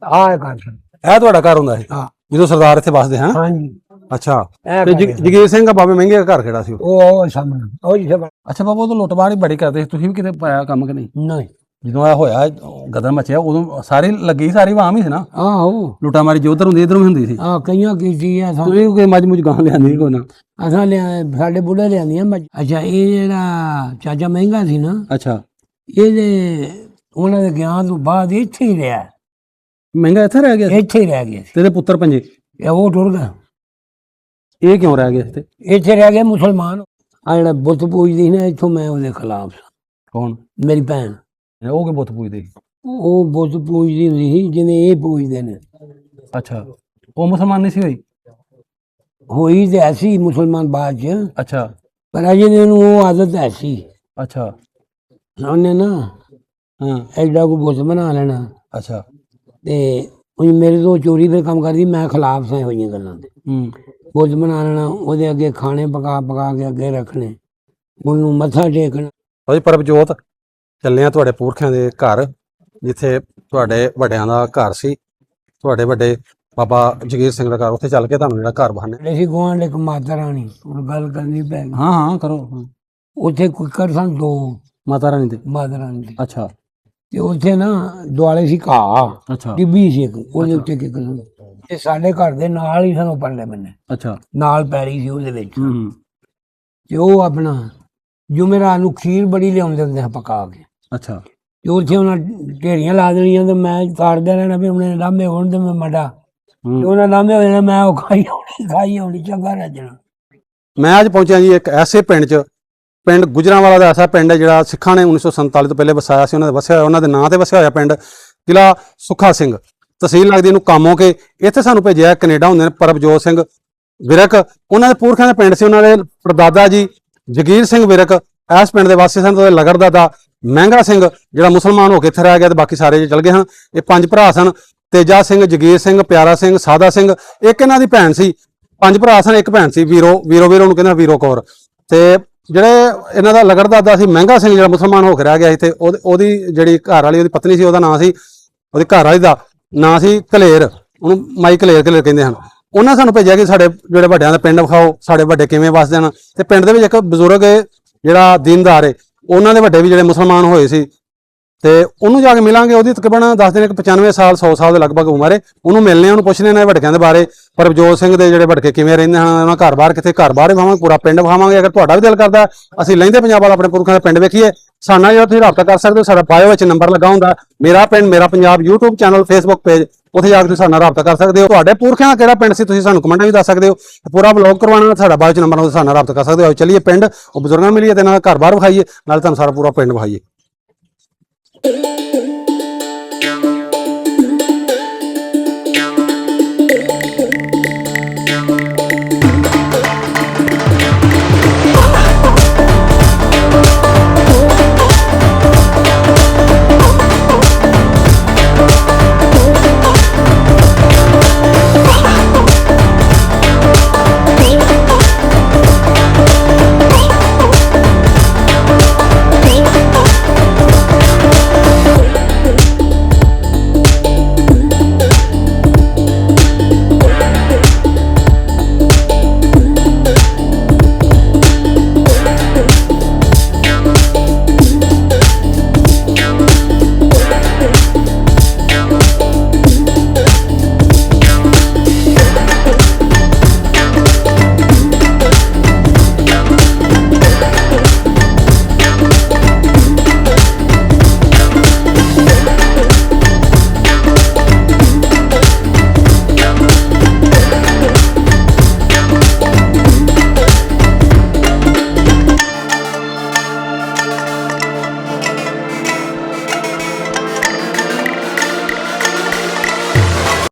ਆਹ ਘਰ ਇਹ ਤੁਹਾਡਾ ਘਰ ਹੁੰਦਾ ਹੈ ਹਾਂ ਜਦੋਂ ਸਰਦਾਰ ਇੱਥੇ ਵੱਸਦੇ ਹਨ? ਹਾਂਜੀ ਅੱਛਾ ਇਹ ਤੇ ਘਰ ਹੈ। ਜਗੀਰ ਸਿੰਘ ਬਾਬੇ ਮਹਿੰਗੇ ਦਾ ਘਰ ਕਿਹੜਾ ਸੀ ਉਹ? ਉਹ ਸਾਹਮਣੇ ਉਹ ਜਿੱਥੇ ਅੱਛਾ ਬਾਬਾ ਉਹ ਤਾਂ ਲੁੱਟਮਾਰ ਹੀ ਬੜੀ ਕਰਦੇ ਸੀ, ਤੁਸੀਂ ਵੀ ਕਿਤੇ ਪਾਇਆ ਕੰਮ ਕਿ ਨਹੀਂ? ਨਹੀਂ ਜਦੋਂ ਇਹ ਹੋਇਆ ਗਦਰ ਮਚਿਆ ਉਦੋਂ ਸਾਰੀ ਲੱਗੀ ਸਾਰੀ ਵਾਮ ਹੀ ਸੀ ਨਾ, ਆਹੋ ਲੁੱਟਾ ਮਾਰੀ ਜੋ ਉਧਰ ਹੁੰਦੀ ਇਧਰ ਵੀ ਹੁੰਦੀ ਸੀ। ਆ ਕਈਆਂ ਕੀਤੀ ਆ ਤੁਸੀਂ ਕੋਈ ਮੱਝ ਮੁਝ ਗਾਂ ਲਿਆਂਦੀ ਕੋਈ ਨਾ? ਅਸਾਂ ਲਿਆ ਸਾਡੇ ਬੁੱਢੇ ਲਿਆਂਦੀਆਂ ਮੱਝ। ਅੱਛਾ ਇਹ ਜਿਹੜਾ ਚਾਚਾ ਮਹਿੰਗਾ ਸੀ ਨਾ ਅੱਛਾ ਇਹਦੇ ਉਹਨਾਂ ਦੇ ਗਿਆਨ ਤੋਂ ਬਾਅਦ ਇੱਥੇ ਹੀ ਰਿਹਾ, ਮਹਿੰਗਾ ਇੱਥੇ ਰਹਿ ਗਿਆ ਸੀ? ਇੱਥੇ ਹੀ ਰਹਿ ਗਿਆ ਸੀ। ਤੇ ਇਹਦੇ ਪੁੱਤਰ ਪੰਜੇ ਇਹ ਉਹ ਟੁਰ ਗਿਆ, ਇਹ ਕਿਉਂ ਰਹਿ ਗਏ ਇੱਥੇ? ਇੱਥੇ ਰਹਿ ਗਏ ਮੁਸਲਮਾਨ। ਆ ਜਿਹੜਾ ਬੁੱਤ ਪੂਜਦੀ ਸੀ ਨਾ ਇੱਥੋਂ ਮੈਂ ਉਹਦੇ ਖਿਲਾਫ ਸਾਂ। ਕੌਣ? ਮੇਰੀ ਭੈਣ ਉਹ ਕਿ ਬੁੱਤ ਪੂਜਦੇ ਸੀ? ਉਹ ਬੁੱਤ ਪੂਜਦੀ ਹੁੰਦੀ ਸੀ ਜਿਵੇਂ ਇਹ ਪੂਜਦੇ ਨੇ। ਅੱਛਾ ਉਹ ਮੁਸਲਮਾਨ ਨਹੀਂ ਸੀ ਹੋਈ? ਹੋਈ ਤੇ ਐਸੀ ਮੁਸਲਮਾਨ ਬਾਅਦ ਚ, ਅੱਛਾ ਪਰ ਅਜੇ ਨੇ ਉਹਨੂੰ ਉਹ ਆਦਤ ਐਸੀ ਅੱਛਾ ਉਹਨੇ ਨਾ ਹਾਂ ਐਡਾ ਕੋ ਬੁੱਤ ਬਣਾ ਲੈਣਾ ਅੱਛਾ ਤੇ ਉਹ ਮੇਰੇ ਤੋਂ ਚੋਰੀ ਫਿਰ ਕੰਮ ਕਰਦੀ, ਮੈਂ ਖਿਲਾਫ ਸਾਂ ਹੋਈਆਂ ਗੱਲਾਂ ਦੇ। ਬੁੱਤ ਬਣਾ ਲੈਣਾ, ਉਹਦੇ ਅੱਗੇ ਖਾਣੇ ਪਕਾ ਪਕਾ ਕੇ ਅੱਗੇ ਰੱਖਣੇ, ਉਹਨੂੰ ਮੱਥਾ ਟੇਕਣਾ। ਭਾਈ ਪਰਬਜੋਤ ਚੱਲੇ ਆ ਤੁਹਾਡੇ ਪੁਰਖਿਆਂ ਦੇ ਘਰ, ਜਿੱਥੇ ਤੁਹਾਡੇ ਵੱਡਿਆਂ ਦਾ ਘਰ ਸੀ, ਤੁਹਾਡੇ ਵੱਡੇ ਬਾਬਾ ਜਗੀਰ ਸਿੰਘ ਦਾ ਘਰ। ਉੱਥੇ ਚੱਲ ਕੇ ਤੁਹਾਨੂੰ ਜਿਹੜਾ ਘਰ ਬਹਾਨੇ। ਅਸੀਂ ਗੁਆਂਢ ਇੱਕ ਮਾਤਾ ਰਾਣੀ, ਹੁਣ ਗੱਲ ਕਰਨੀ ਪੈ ਗਈ। ਹਾਂ ਹਾਂ ਕਰੋ। ਉੱਥੇ ਕੁੱਕਰ ਸਨ ਦੋ ਮਾਤਾ ਰਾਣੀ ਦੇ? ਮਾਤਾ ਰਾਣੀ ਦੇ। ਅੱਛਾ ਤੇ ਉੱਥੇ ਨਾ ਦੁਆਲੇ ਸੀ ਘਾਹ, ਅੱਛਾ ਟਿੱਬੀ ਸੀ ਇੱਕ, ਉਹਦੇ ਉੱਤੇ ਕਿੱਕਰ ਸੀ। ਤੇ ਸਾਡੇ ਘਰ ਦੇ ਨਾਲ ਹੀ ਸਾਨੂੰ ਪਰਲੇ ਬੰਨੇ ਅੱਛਾ ਨਾਲ ਪੈਲੀ ਸੀ ਉਹਦੇ ਵਿੱਚ। ਹੂੰ ਤੇ ਉਹ ਆਪਣਾ ਜੁਮੇਰਾਤ ਨੂੰ ਖੀਰ ਬੜੀ ਲਿਆਉਂਦੇ ਹੁੰਦੇ ਆ ਪਕਾ ਕੇ। ਅੱਛਾ ਤੇ ਉੱਥੇ ਉਹਨਾਂ ਢੇਰੀਆਂ ਲਾ ਦੇਣੀਆਂ ਤੇ ਮੈਂ ਤਾੜਦਾ ਰਹਿਣਾ ਵੀ ਉਹਨੇ ਲਾਂਭੇ ਹੋਣ ਤੇ ਮੈਂ ਮੜਾ, ਤੇ ਉਹਨਾਂ ਲਾਂਭੇ ਹੋ ਜਾਣਾ, ਮੈਂ ਉਹ ਖਾਈ ਆਉਣੀ ਚੰਗਾ ਰੱਜਣਾ। ਮੈਂ ਅੱਜ ਪਹੁੰਚਿਆ ਜੀ ਇੱਕ ਐਸੇ ਪਿੰਡ 'ਚ, ਪਿੰਡ ਗੁਜਰਾਂਵਾਲਾ ਦਾ ਐਸਾ ਪਿੰਡ ਹੈ ਜਿਹੜਾ ਸਿੱਖਾਂ ਨੇ 1947 ਤੋਂ ਪਹਿਲੇ ਵਸਾਇਆ ਸੀ। ਉਹਨਾਂ ਦੇ ਵਸਿਆ, ਉਹਨਾਂ ਦੇ ਨਾਂ ਤੇ ਵਸਿਆ ਹੋਇਆ ਪਿੰਡ, ਕਿਲ੍ਹਾ ਸੁੱਖਾ ਸਿੰਘ, ਤਹਿਸੀਲ ਲੱਗਦੀ ਇਹਨੂੰ ਕਾਮੋਂ ਕੇ। ਇੱਥੇ ਸਾਨੂੰ ਭੇਜਿਆ ਕੈਨੇਡਾ ਹੁੰਦੇ ਨੇ ਪਰਬਜੋਤ ਸਿੰਘ ਵਿਰਕ, ਉਹਨਾਂ ਦੇ ਪੁਰਖਿਆਂ ਦੇ ਪਿੰਡ ਸੀ। ਉਹਨਾਂ ਦੇ ਪੜਦਾਦਾ ਜੀ ਜਗੀਰ ਸਿੰਘ ਵਿਰਕ ਇਸ ਪਿੰਡ ਦੇ ਵਾਸੀ ਸਨ। ਉਹਦੇ ਲਗੜਦਾਦਾ ਮਹਿੰਗਾ ਸਿੰਘ ਜਿਹੜਾ ਮੁਸਲਮਾਨ ਹੋ ਕੇ ਇੱਥੇ ਰਹਿ ਗਿਆ ਤੇ ਬਾਕੀ ਸਾਰੇ ਚਲ ਗਏ ਹਨ। ਇਹ ਪੰਜ ਭਰਾ ਸਨ, ਤੇਜਾ ਸਿੰਘ, ਜਗੀਰ ਸਿੰਘ, ਪਿਆਰਾ ਸਿੰਘ, ਸਾਦਾ ਸਿੰਘ, ਇੱਕ ਇਹਨਾਂ ਦੀ ਭੈਣ ਸੀ। ਪੰਜ ਭਰਾ ਸਨ, ਇੱਕ ਭੈਣ ਸੀ ਵੀਰੋ ਨੂੰ ਕਹਿੰਦਾ ਵੀਰੋ ਕੌਰ। ਤੇ ਜਿਹੜੇ ਇਹਨਾਂ ਦਾ ਲਗੜਦਾਦਾ ਸੀ ਮਹਿੰਗਾ ਸਿੰਘ ਜਿਹੜਾ ਮੁਸਲਮਾਨ ਹੋ ਕੇ ਰਹਿ ਗਿਆ ਸੀ, ਤੇ ਉਹਦੀ ਜਿਹੜੀ ਘਰ ਵਾਲੀ ਉਹਦੀ ਪਤਨੀ ਸੀ, ਉਹਦਾ ਨਾਂ ਸੀ, ਉਹਦੀ ਘਰ ਵਾਲੀ ਦਾ ਨਾਂ ਸੀ ਕਲੇਰ, ਉਹਨੂੰ ਮਾਈ ਕਲੇਰ ਕਹਿੰਦੇ ਹਨ। ਉਹਨਾਂ ਸਾਨੂੰ ਭੇਜਿਆ ਕਿ ਸਾਡੇ ਜਿਹੜੇ ਵੱਡਿਆਂ ਦਾ ਪਿੰਡ ਵਿਖਾਓ, ਸਾਡੇ ਵੱਡੇ ਕਿਵੇਂ ਵੱਸਦੇ ਹਨ। ਤੇ ਪਿੰਡ ਦੇ ਵਿੱਚ ਇੱਕ ਬਜ਼ੁਰਗ ਜਿਹੜਾ ਦੀਨਦਾਰ ਹੈ, ਉਹਨਾਂ ਦੇ ਵੱਡੇ ਵੀ ਜਿਹੜੇ ਮੁਸਲਮਾਨ ਹੋਏ ਸੀ, ਤੇ ਉਹਨੂੰ ਜਾ ਕੇ ਮਿਲਾਂਗੇ। ਉਹਦੀ ਤਕਰੀਬਨ ਦੱਸਦੇ ਨੇ ਕਿ 95 ਸਾਲ 100 ਸਾਲ ਦੇ ਲਗਭਗ ਉਮਰ ਹੈ। ਉਹਨੂੰ ਮਿਲਣੇ, ਉਹਨੂੰ ਪੁੱਛਣੇ ਨੇ ਵੱਡਕਿਆਂ ਦੇ ਬਾਰੇ, ਪਰਬਜੋਤ ਸਿੰਘ ਦੇ ਜਿਹੜੇ ਵੱਡਕੇ ਕਿਵੇਂ ਰਹਿੰਦੇ ਹਨ, ਉਹਨਾਂ ਘਰ-ਬਾਰ ਕਿੱਥੇ, ਘਰ-ਬਾਰ ਵਿਖਾਵਾਂਗੇ, ਪੂਰਾ ਪਿੰਡ ਵਿਖਾਵਾਂਗੇ। ਅਗਰ ਤੁਹਾਡਾ ਵੀ ਦਿਲ ਕਰਦਾ ਅਸੀਂ ਲਹਿੰਦੇ ਪੰਜਾਬ ਵਾਲਾ ਆਪਣੇ ਪੁਰਖਾਂ ਦੇ ਪਿੰਡ ਵੇਖੀਏ, ਸਾਡੇ ਨਾਲ ਜਿਹੜਾ ਤੁਸੀਂ ਰਾਬਤਾ ਕਰ ਸਕਦੇ ਹੋ। ਸਾਡਾ ਬਾਇਓ ਵਿੱਚ ਨੰਬਰ ਲੱਗਾ ਹੁੰਦਾ, ਮੇਰਾ ਪਿੰਡ ਮੇਰਾ Punjab YouTube channel, Facebook page, ਉੱਥੇ ਜਾ ਕੇ ਤੁਸੀਂ ਸਾਡੇ ਨਾਲ ਰਾਬਤਾ ਕਰ ਸਕਦੇ ਹੋ। ਤੁਹਾਡੇ ਪੁਰਖਿਆਂ ਦਾ ਕਿਹੜਾ ਪਿੰਡ ਸੀ ਤੁਸੀਂ ਸਾਨੂੰ ਕਮੈਂਟਾਂ ਵੀ ਦੱਸ ਸਕਦੇ ਹੋ। ਪੂਰਾ ਵਲੌਗ ਕਰਵਾਉਣਾ, ਸਾਡਾ ਬਾਇਓ 'ਚ ਨੰਬਰ, ਸਾਡੇ ਨਾਲ ਰਾਬਤਾ ਕਰ ਸਕਦੇ ਹੋ। ਚੱਲੀਏ ਪਿੰਡ, ਉਹ ਬਜ਼ੁਰਗਾਂ ਨੂੰ ਮਿਲੀਏ ਤੇ ਨਾਲ ਘਰ-ਬਾਰ ਵਿਖਾਈਏ, ਨਾਲ ਤੁਹਾਨੂੰ ਸਾਰਾ ਪੂਰਾ ਪਿੰਡ ਵਿਖਾਈਏ।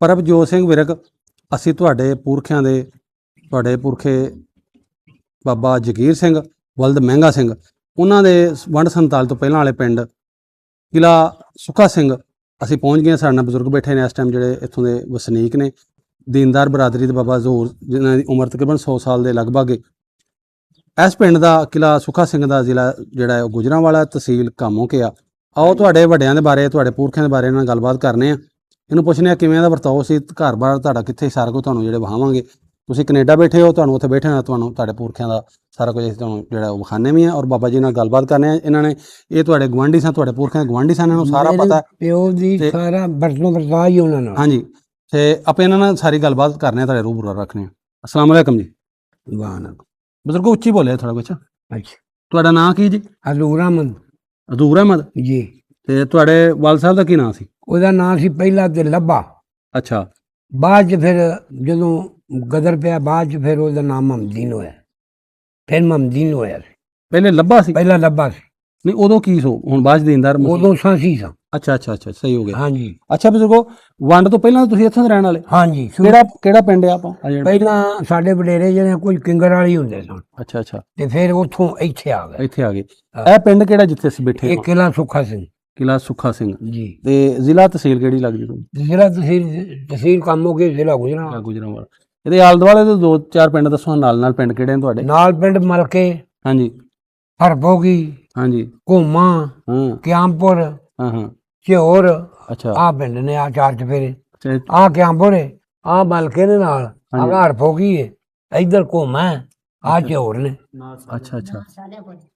ਪਰਬਜੋਤ ਸਿੰਘ ਵਿਰਕ, ਅਸੀਂ ਤੁਹਾਡੇ ਪੁਰਖਿਆਂ ਦੇ, ਤੁਹਾਡੇ ਪੁਰਖੇ ਬਾਬਾ ਜਗੀਰ ਸਿੰਘ ਵਲਦ ਮਹਿੰਗਾ ਸਿੰਘ, ਉਹਨਾਂ ਦੇ ਵੰਡ 47 ਤੋਂ ਪਹਿਲਾਂ ਵਾਲੇ ਪਿੰਡ ਕਿਲ੍ਹਾ ਸੁੱਖਾ ਸਿੰਘ ਅਸੀਂ ਪਹੁੰਚ ਗਏ। ਸਾਡੇ ਨਾਲ ਬਜ਼ੁਰਗ ਬੈਠੇ ਨੇ ਇਸ ਟਾਈਮ ਜਿਹੜੇ ਇੱਥੋਂ ਦੇ ਵਸਨੀਕ ਨੇ, ਦੀਨਦਾਰ ਬਰਾਦਰੀ ਦੇ ਬਾਬਾ ਜ਼ਹੂਰ, ਜਿਨ੍ਹਾਂ ਦੀ ਉਮਰ ਤਕਰੀਬਨ 100 ਸਾਲ ਦੇ ਲਗਭਗ। ਇਸ ਪਿੰਡ ਦਾ ਕਿਲ੍ਹਾ ਸੁੱਖਾ ਸਿੰਘ ਦਾ ਜ਼ਿਲ੍ਹਾ ਜਿਹੜਾ ਹੈ ਉਹ ਗੁਜਰਾਂਵਾਲਾ, ਤਹਿਸੀਲ ਕਾਮੋਂ ਕੇ ਆ। ਆਓ ਤੁਹਾਡੇ ਵੱਡਿਆਂ ਦੇ ਬਾਰੇ, ਤੁਹਾਡੇ ਪੁਰਖਿਆਂ ਦੇ ਬਾਰੇ ਨਾਲ ਗੱਲਬਾਤ ਕਰਨੇ ਆ। ਇਹਨੂੰ ਪੁੱਛਨੇ ਆ ਕਿਵੇਂ ਦਾ ਵਰਤਾਓ ਸੀ, ਘਰ-ਬਾਰ ਤੁਹਾਡਾ ਕਿੱਥੇ, ਸਾਰਾ ਕੁਝ ਤੁਹਾਨੂੰ ਜਿਹੜੇ ਵਿਖਾਵਾਂਗੇ। ਤੁਸੀਂ ਕੈਨੇਡਾ ਬੈਠੇ ਹੋ, ਤੁਹਾਨੂੰ ਉੱਥੇ ਬੈਠੇ ਨਾਲ ਤੁਹਾਨੂੰ ਤੁਹਾਡੇ ਪੁਰਖਿਆਂ ਦਾ ਸਾਰਾ ਕੁਝ ਅਸੀਂ ਤੁਹਾਨੂੰ ਜਿਹੜਾ ਉਹ ਵਿਖਾਣੇ ਵੀ ਆ, ਔਰ ਬਾਬਾ ਜੀ ਨਾਲ ਗੱਲਬਾਤ ਕਰਨੇ ਆ। ਇਹਨਾਂ ਨੇ ਇਹ ਤੁਹਾਡੇ ਗੁਆਂਢੀ ਸਨ, ਤੁਹਾਡੇ ਪੁਰਖਿਆਂ ਦੇ ਗੁਆਂਢੀ ਸਨ, ਇਹਨਾਂ ਨੂੰ ਸਾਰਾ ਪਤਾ। ਪਿਓ ਦੀ ਸਾਰਾ ਵਰਤੋਂ ਵਰਤਾ ਹੀ ਉਹਨਾਂ ਨਾਲ। ਹਾਂਜੀ, ਤੇ ਆਪਾਂ ਇਹਨਾਂ ਨਾਲ ਸਾਰੀ ਗੱਲਬਾਤ ਕਰਨੇ ਆ, ਤੁਹਾਡੇ ਰੂਬਰੂ ਰੱਖਣੇ ਆ। ਅਸਲਾਮ ਵਾਲੇਕਮ ਜੀ। ਬਜ਼ੁਰਗੋ ਉੱਚੀ ਬੋਲਿਆ ਥੋੜਾ ਕੁਛ। ਅੱਛਾ, ਤੁਹਾਡਾ ਨਾਂ ਕੀ ਜੀ? ਹਜ਼ੂਰ ਅਹਿਮਦ ਹਜ਼ੂਰ ਅਹਿਮਦ ਜੀ। ਤੇ ਤੁਹਾਡੇ ਵਾਲ ਸਾਹਿਬ ਦਾ ਕੀ ਨਾਂ ਸੀ? ਉਹਦਾ ਨਾਂ ਸੀ ਪਹਿਲਾਂ ਤੇ ਲੱਭਾ, ਅੱਛਾ, ਬਾਅਦ ਚ ਫਿਰ ਜਦੋਂ ਗਦਰ ਪਿਆ, ਬਾਅਦ ਚ ਫਿਰ ਉਹਦਾ ਨਾਮ ਮਮਦੀਨ ਹੋਇਆ, ਫਿਰ ਮਮਦੀਨ ਹੋਇਆ। ਪਹਿਲੇ ਲੱਭਾ ਸੀ? ਪਹਿਲਾਂ ਲੱਭਾ ਸੀ। ਨਹੀਂ, ਉਦੋਂ ਕੀ ਸੋ, ਹੁਣ ਬਾਅਦ ਚ ਦੇਂਦਾਰ? ਉਦੋਂ ਸਾਂਸੀ ਸਾਂ। ਅੱਛਾ ਅੱਛਾ ਅੱਛਾ, ਸਹੀ ਹੋ ਗਿਆ। ਹਾਂਜੀ। ਅੱਛਾ ਬਜ਼ੁਰਗੋ, ਵੰਡ ਤੋਂ ਪਹਿਲਾਂ ਤੁਸੀਂ ਇੱਥੋਂ ਦੇ ਰਹਿਣ ਵਾਲੇ? ਹਾਂਜੀ। ਕਿਹੜਾ ਪਿੰਡ ਹੈ ਆਪਾਂ? ਪਹਿਲਾਂ ਸਾਡੇ ਵਡੇਰੇ ਜਿਹੜੇ ਕੁਝ ਕਿੰਗਰ ਵਾਲੀ ਹੁੰਦੇ ਸਨ। ਅੱਛਾ ਅੱਛਾ, ਤੇ ਫਿਰ ਉੱਥੋਂ ਇੱਥੇ ਆ ਗਏ। ਇੱਥੇ ਆ ਗਏ। ਇਹ ਪਿੰਡ ਕਿਹੜਾ ਜਿੱਥੇ ਅਸੀਂ ਬੈਠੇ? ਇਹ ਕਿਲਾ ਸੁੱਖਾ ਸਿੰਘ ਕਿਲਾ ਸੁੱਖਾ ਸਿੰਘ ਜੀ। ਤੇ ਜ਼ਿਲ੍ਹਾ ਤਹਿਸੀਲ ਕਿਹੜੀ ਲੱਗਦੀ ਤੁਹਾਨੂੰ? ਜ਼ਿਲ੍ਹਾ ਤਹਿਸੀਲ ਕੰਮ ਹੋ ਗਏ, ਜ਼ਿਲ੍ਹਾ ਗੁਜਰਾਂਵਾਲਾ। ਗੁਜਰਾਂਵਾਲਾ। ਇਹਦੇ ਆਲੇ ਦੁਆਲੇ ਦੇ 2-4 ਪਿੰਡ ਦੱਸੋ ਨਾਲ ਪਿੰਡ ਕਿਹੜੇ ਨੇ ਤੁਹਾਡੇ? ਨਾਲ ਪਿੰਡ ਮਲਕੇ, ਹਾਂਜੀ, ਹਰਪੋਗੀ, ਹਾਂਜੀ, ਘੋਮਾ, ਹਾਂ ਕਿਆਮਪੁਰ, ਹਾਂ ਹਾਂ, ਝਿਓਰ, ਅੱਛਾ ਆ ਪਿੰਡ ਨੇ, ਆ ਚਾਰ ਚਫੇਰੇ। ਤੇ ਆ ਕਿਆਮਪੁਰ ਹੈ, ਆ ਮਲਕੇ ਦੇ ਨਾਲ, ਆ ਹਰਪੋਗੀ ਹੈ, ਇੱਧਰ ਘੋਮਾ ਹੈ, ਆ ਝਿਓਰ ਨੇ, ਅੱਛਾ ਅੱਛਾ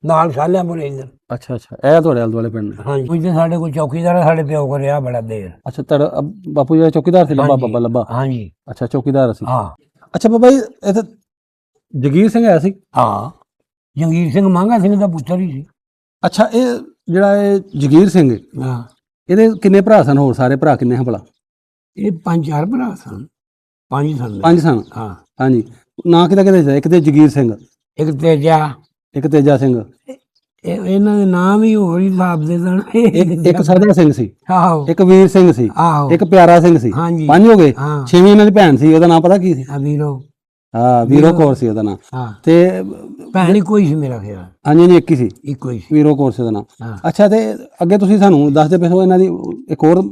ਨਾਲ ਸਾਲਿਆਂਪੁਰ ਇੱਧਰ। ਅੱਛਾ ਅੱਛਾ, ਇਹ ਤੁਹਾਡੇ ਆਲੇ ਦੁਆਲੇ ਪਿੰਡ ਨੇ? ਹਾਂਜੀ। ਕੁਝ ਸਾਡੇ ਕੋਲ ਚੌਕੀਦਾਰ ਆ, ਸਾਡੇ ਪਿਓ ਕੋਲ ਰਿਹਾ ਬੜਾ ਦੇਰ। ਅੱਛਾ, ਤੁਹਾਡਾ ਬਾਪੂ ਜੀ ਦਾ ਚੌਕੀਦਾਰ ਸੀ? ਲੱਭਾ, ਬਾਬਾ ਲੱਭਾ। ਹਾਂਜੀ। ਅੱਛਾ, ਚੌਕੀਦਾਰ ਸੀ। ਹਾਂ। ਅੱਛਾ ਬਾਬਾ ਜੀ, ਇਹ ਜਗੀਰ ਸਿੰਘ ਆਇਆ ਸੀ? ਹਾਂ, ਜੰਗੀਰ ਸਿੰਘ ਮਾਂਗਾ ਸਿੰਘ ਦਾ ਪੁੱਤਰ ਹੀ ਸੀ। ਅੱਛਾ, ਇਹ ਜਿਹੜਾ ਇਹ ਜਗੀਰ ਸਿੰਘ, ਹਾਂ, ਇਹਦੇ ਕਿੰਨੇ ਭਰਾ ਸਨ? ਹੋਰ ਸਾਰੇ ਭਰਾ ਕਿੰਨੇ ਹਨ ਭਲਾ? ਇਹ 5-4 ਭਰਾ ਸਨ। 5 ਸਨ। 5 ਸਨ? ਹਾਂ ਹਾਂਜੀ। ਨਾਂ ਕਿਹਦਾ ਕਿਹਦਾ? ਇੱਕ ਤੇ ਜਗੀਰ ਸਿੰਘ, ਇੱਕ ਤੇਜਾ, ਇੱਕ ਤੇਜਾ ਸਿੰਘ, ਇਹਨਾਂ ਦੇ ਨਾਮ ਹੀ ਹੋਰ ਹੀ ਹਿਸਾਬ ਦੇ ਸਨ। ਇੱਕ ਸਰਦਾ ਸਿੰਘ ਸੀ, ਆਹੋ, ਇੱਕ ਵੀਰ ਸਿੰਘ ਸੀ, ਆਹੋ, ਇੱਕ ਪਿਆਰਾ ਸਿੰਘ ਸੀ। ਹਾਂਜੀ। 5 ਹੋ ਗਏ। ਹਾਂ। 6ਵੀਂ ਇਹਨਾਂ ਦੀ ਭੈਣ ਸੀ, ਉਹਦਾ ਨਾਂ ਪਤਾ ਕੀ ਸੀ? ਵੀਰੋ। ਹਾਂ, ਵੀਰੋ ਕੌਰ ਸੀ ਉਹਦਾ ਨਾਂ। ਹਾਂ, ਤੇ ਭੈਣ ਹੀ ਕੋਈ ਸੀ ਮੇਰਾ ਖਿਆਲ। ਹਾਂਜੀ ਜੀ, ਇੱਕ ਹੀ ਸੀ, ਇੱਕੋ ਹੀ ਸੀ, ਵੀਰੋ ਕੌਰ ਸੀ ਉਹਦਾ ਨਾਂ। ਹਾਂ। ਅੱਛਾ, ਤੇ ਅੱਗੇ ਤੁਸੀਂ ਸਾਨੂੰ ਦੱਸਦੇ ਪਏ ਹੋ ਇਹਨਾਂ ਦੀ ਇੱਕ ਹੋਰ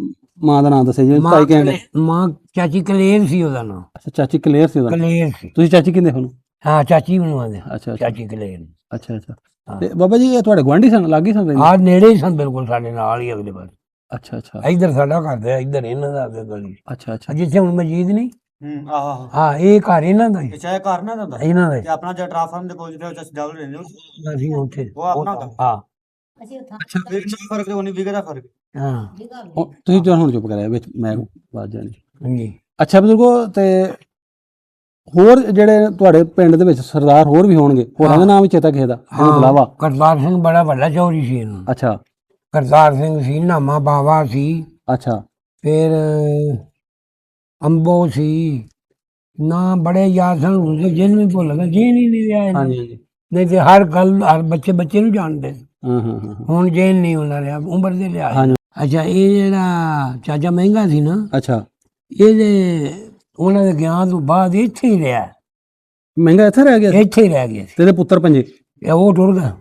ਮਾਂ ਦਾ ਨਾਮ ਦੱਸਿਆ ਜੀ, ਤਾਈ ਕਹਿੰਦੇ? ਮਾਂ ਚਾਚੀ ਕਲੇਰ ਸੀ ਉਹਦਾ ਨਾਮ। ਅੱਛਾ, ਚਾਚੀ ਕਲੇਰ ਸੀ ਉਹਦਾ? ਕਲੇਰ ਸੀ। ਤੁਸੀਂ ਚਾਚੀ ਕਿੰਦੇ ਹੋ? ਹਾਂ, ਚਾਚੀ ਬਣਵਾਉਂਦੇ। ਅੱਛਾ ਚਾਚੀ ਕਲੇਰ। ਅੱਛਾ ਅੱਛਾ। ਤੇ ਬਾਬਾ ਜੀ, ਇਹ ਤੁਹਾਡੇ ਗੁਆਂਢੀ ਸਨ, ਲਾਗੀ ਸਨ? ਆ ਨੇੜੇ ਹੀ ਸਨ, ਬਿਲਕੁਲ ਸਾਡੇ ਨਾਲ ਹੀ, ਅਗਲੇ ਪਾਸੇ। ਅੱਛਾ ਅੱਛਾ, ਇੱਧਰ ਸਾਡਾ ਘਰ ਹੈ, ਇੱਧਰ ਇਹਨਾਂ ਦਾ ਅੱਗੇ ਗਲੀ। ਅੱਛਾ ਅੱਛਾ, ਜਿੱਥੇ ਹੁਣ ਮਜੀਦ ਨਹੀਂ, ਆਹ ਹਾਂ, ਇਹ ਘਰ ਇਹਨਾਂ ਦਾ ਹੀ, ਚਾਹੇ ਘਰ ਨਾ ਹੁੰਦਾ ਇਹਨਾਂ ਦਾ ਹੀ। ਤੇ ਆਪਣਾ ਜਿਹੜਾ ਟ੍ਰਾਂਸਫਾਰਮ ਦੇ ਕੋਲ ਜਿੱਥੇ ਉੱਚ ਡਬਲ ਰਹਿੰਦੇ ਹੋ ਅਸੀਂ ਉੱਥੇ, ਉਹ ਆਪਣਾ ਘਰ। ਹਾਂ ਫਿਰ ਕੀ ਫਰਕ ਹੈ? ਉਹਨੀ ਵਿਗੇ ਦਾ ਫਰਕ ਹੈ। ਹਾਂ। ਤੁਸੀਂ ਜੋ ਹੁਣ ਚੁੱਪ ਕਰਿਆ ਵਿੱਚ, ਮੈਂ ਬਾਤ ਜਾਣੀ। ਹਾਂਜੀ। ਅੱਛਾ ਬਜ਼ੁਰਗੋ, ਤੇ ਹੋਰ ਜਿਹੜੇ ਤੁਹਾਡੇ ਪਿੰਡ ਦੇ ਵਿੱਚ ਸਰਦਾਰ ਹੋਰ ਵੀ ਹੋਣਗੇ, ਹੋਰਾਂ ਦਾ ਨਾਮ ਵੀ ਚੇਤਾ ਕਿਸੇ ਦਾ ਇਹਦੇ ਤੋਂ ਇਲਾਵਾ? ਕਰਤਾਰ ਸਿੰਘ ਬੜਾ ਵੱਡਾ ਚੌਰੀ ਸੀ ਇਹਨੂੰ। ਅੱਛਾ ਕਰਤਾਰ ਸਿੰਘ ਸੀ, ਨਾਮਾ ਬਾਵਾ ਸੀ, ਅੱਛਾ, ਫਿਰ ਅੰਬੋ ਸੀ, ਨਾ ਬੜੇ ਯਾਦ ਸਨ, ਹੁਣ ਤੇ ਜਿੰਨ ਵੀ ਭੁੱਲ ਗਏ, ਜੀ ਨਹੀਂ ਰਿਹਾ ਇਹਨਾਂ। ਹਾਂਜੀ ਹਾਂਜੀ, ਨਹੀਂ ਤੇ ਹਰ ਗੱਲ, ਹਰ ਬੱਚੇ ਨੂੰ ਜਾਣਦੇ। ਹਾਂ ਹਾਂ ਹਾਂ, ਹੁਣ ਜੇਨ ਨਹੀਂ ਹੁੰਦਾ ਰਿਹਾ, ਉਮਰ ਦੇ ਲਿਆ। ਹਾਂਜੀ। ਅੱਛਾ, ਇਹ ਜਿਹੜਾ ਚਾਚਾ ਮਹਿੰਗਾ ਸੀ ਨਾ, ਅੱਛਾ, ਇਹਦੇ ਉਹਨਾਂ ਦੇ ਗਿਆਨ ਤੋਂ ਬਾਅਦ ਇੱਥੇ ਹੀ ਰਿਹਾ। ਮਹਿੰਗਾ ਇੱਥੇ ਰਹਿ ਗਿਆ ਸੀ? ਇੱਥੇ ਹੀ ਰਹਿ ਗਿਆ ਸੀ। ਤੇ ਇਹਦੇ ਪੁੱਤਰ ਪੰਜੇ? ਇਹ ਉਹ ਟੁਰ ਗਿਆ।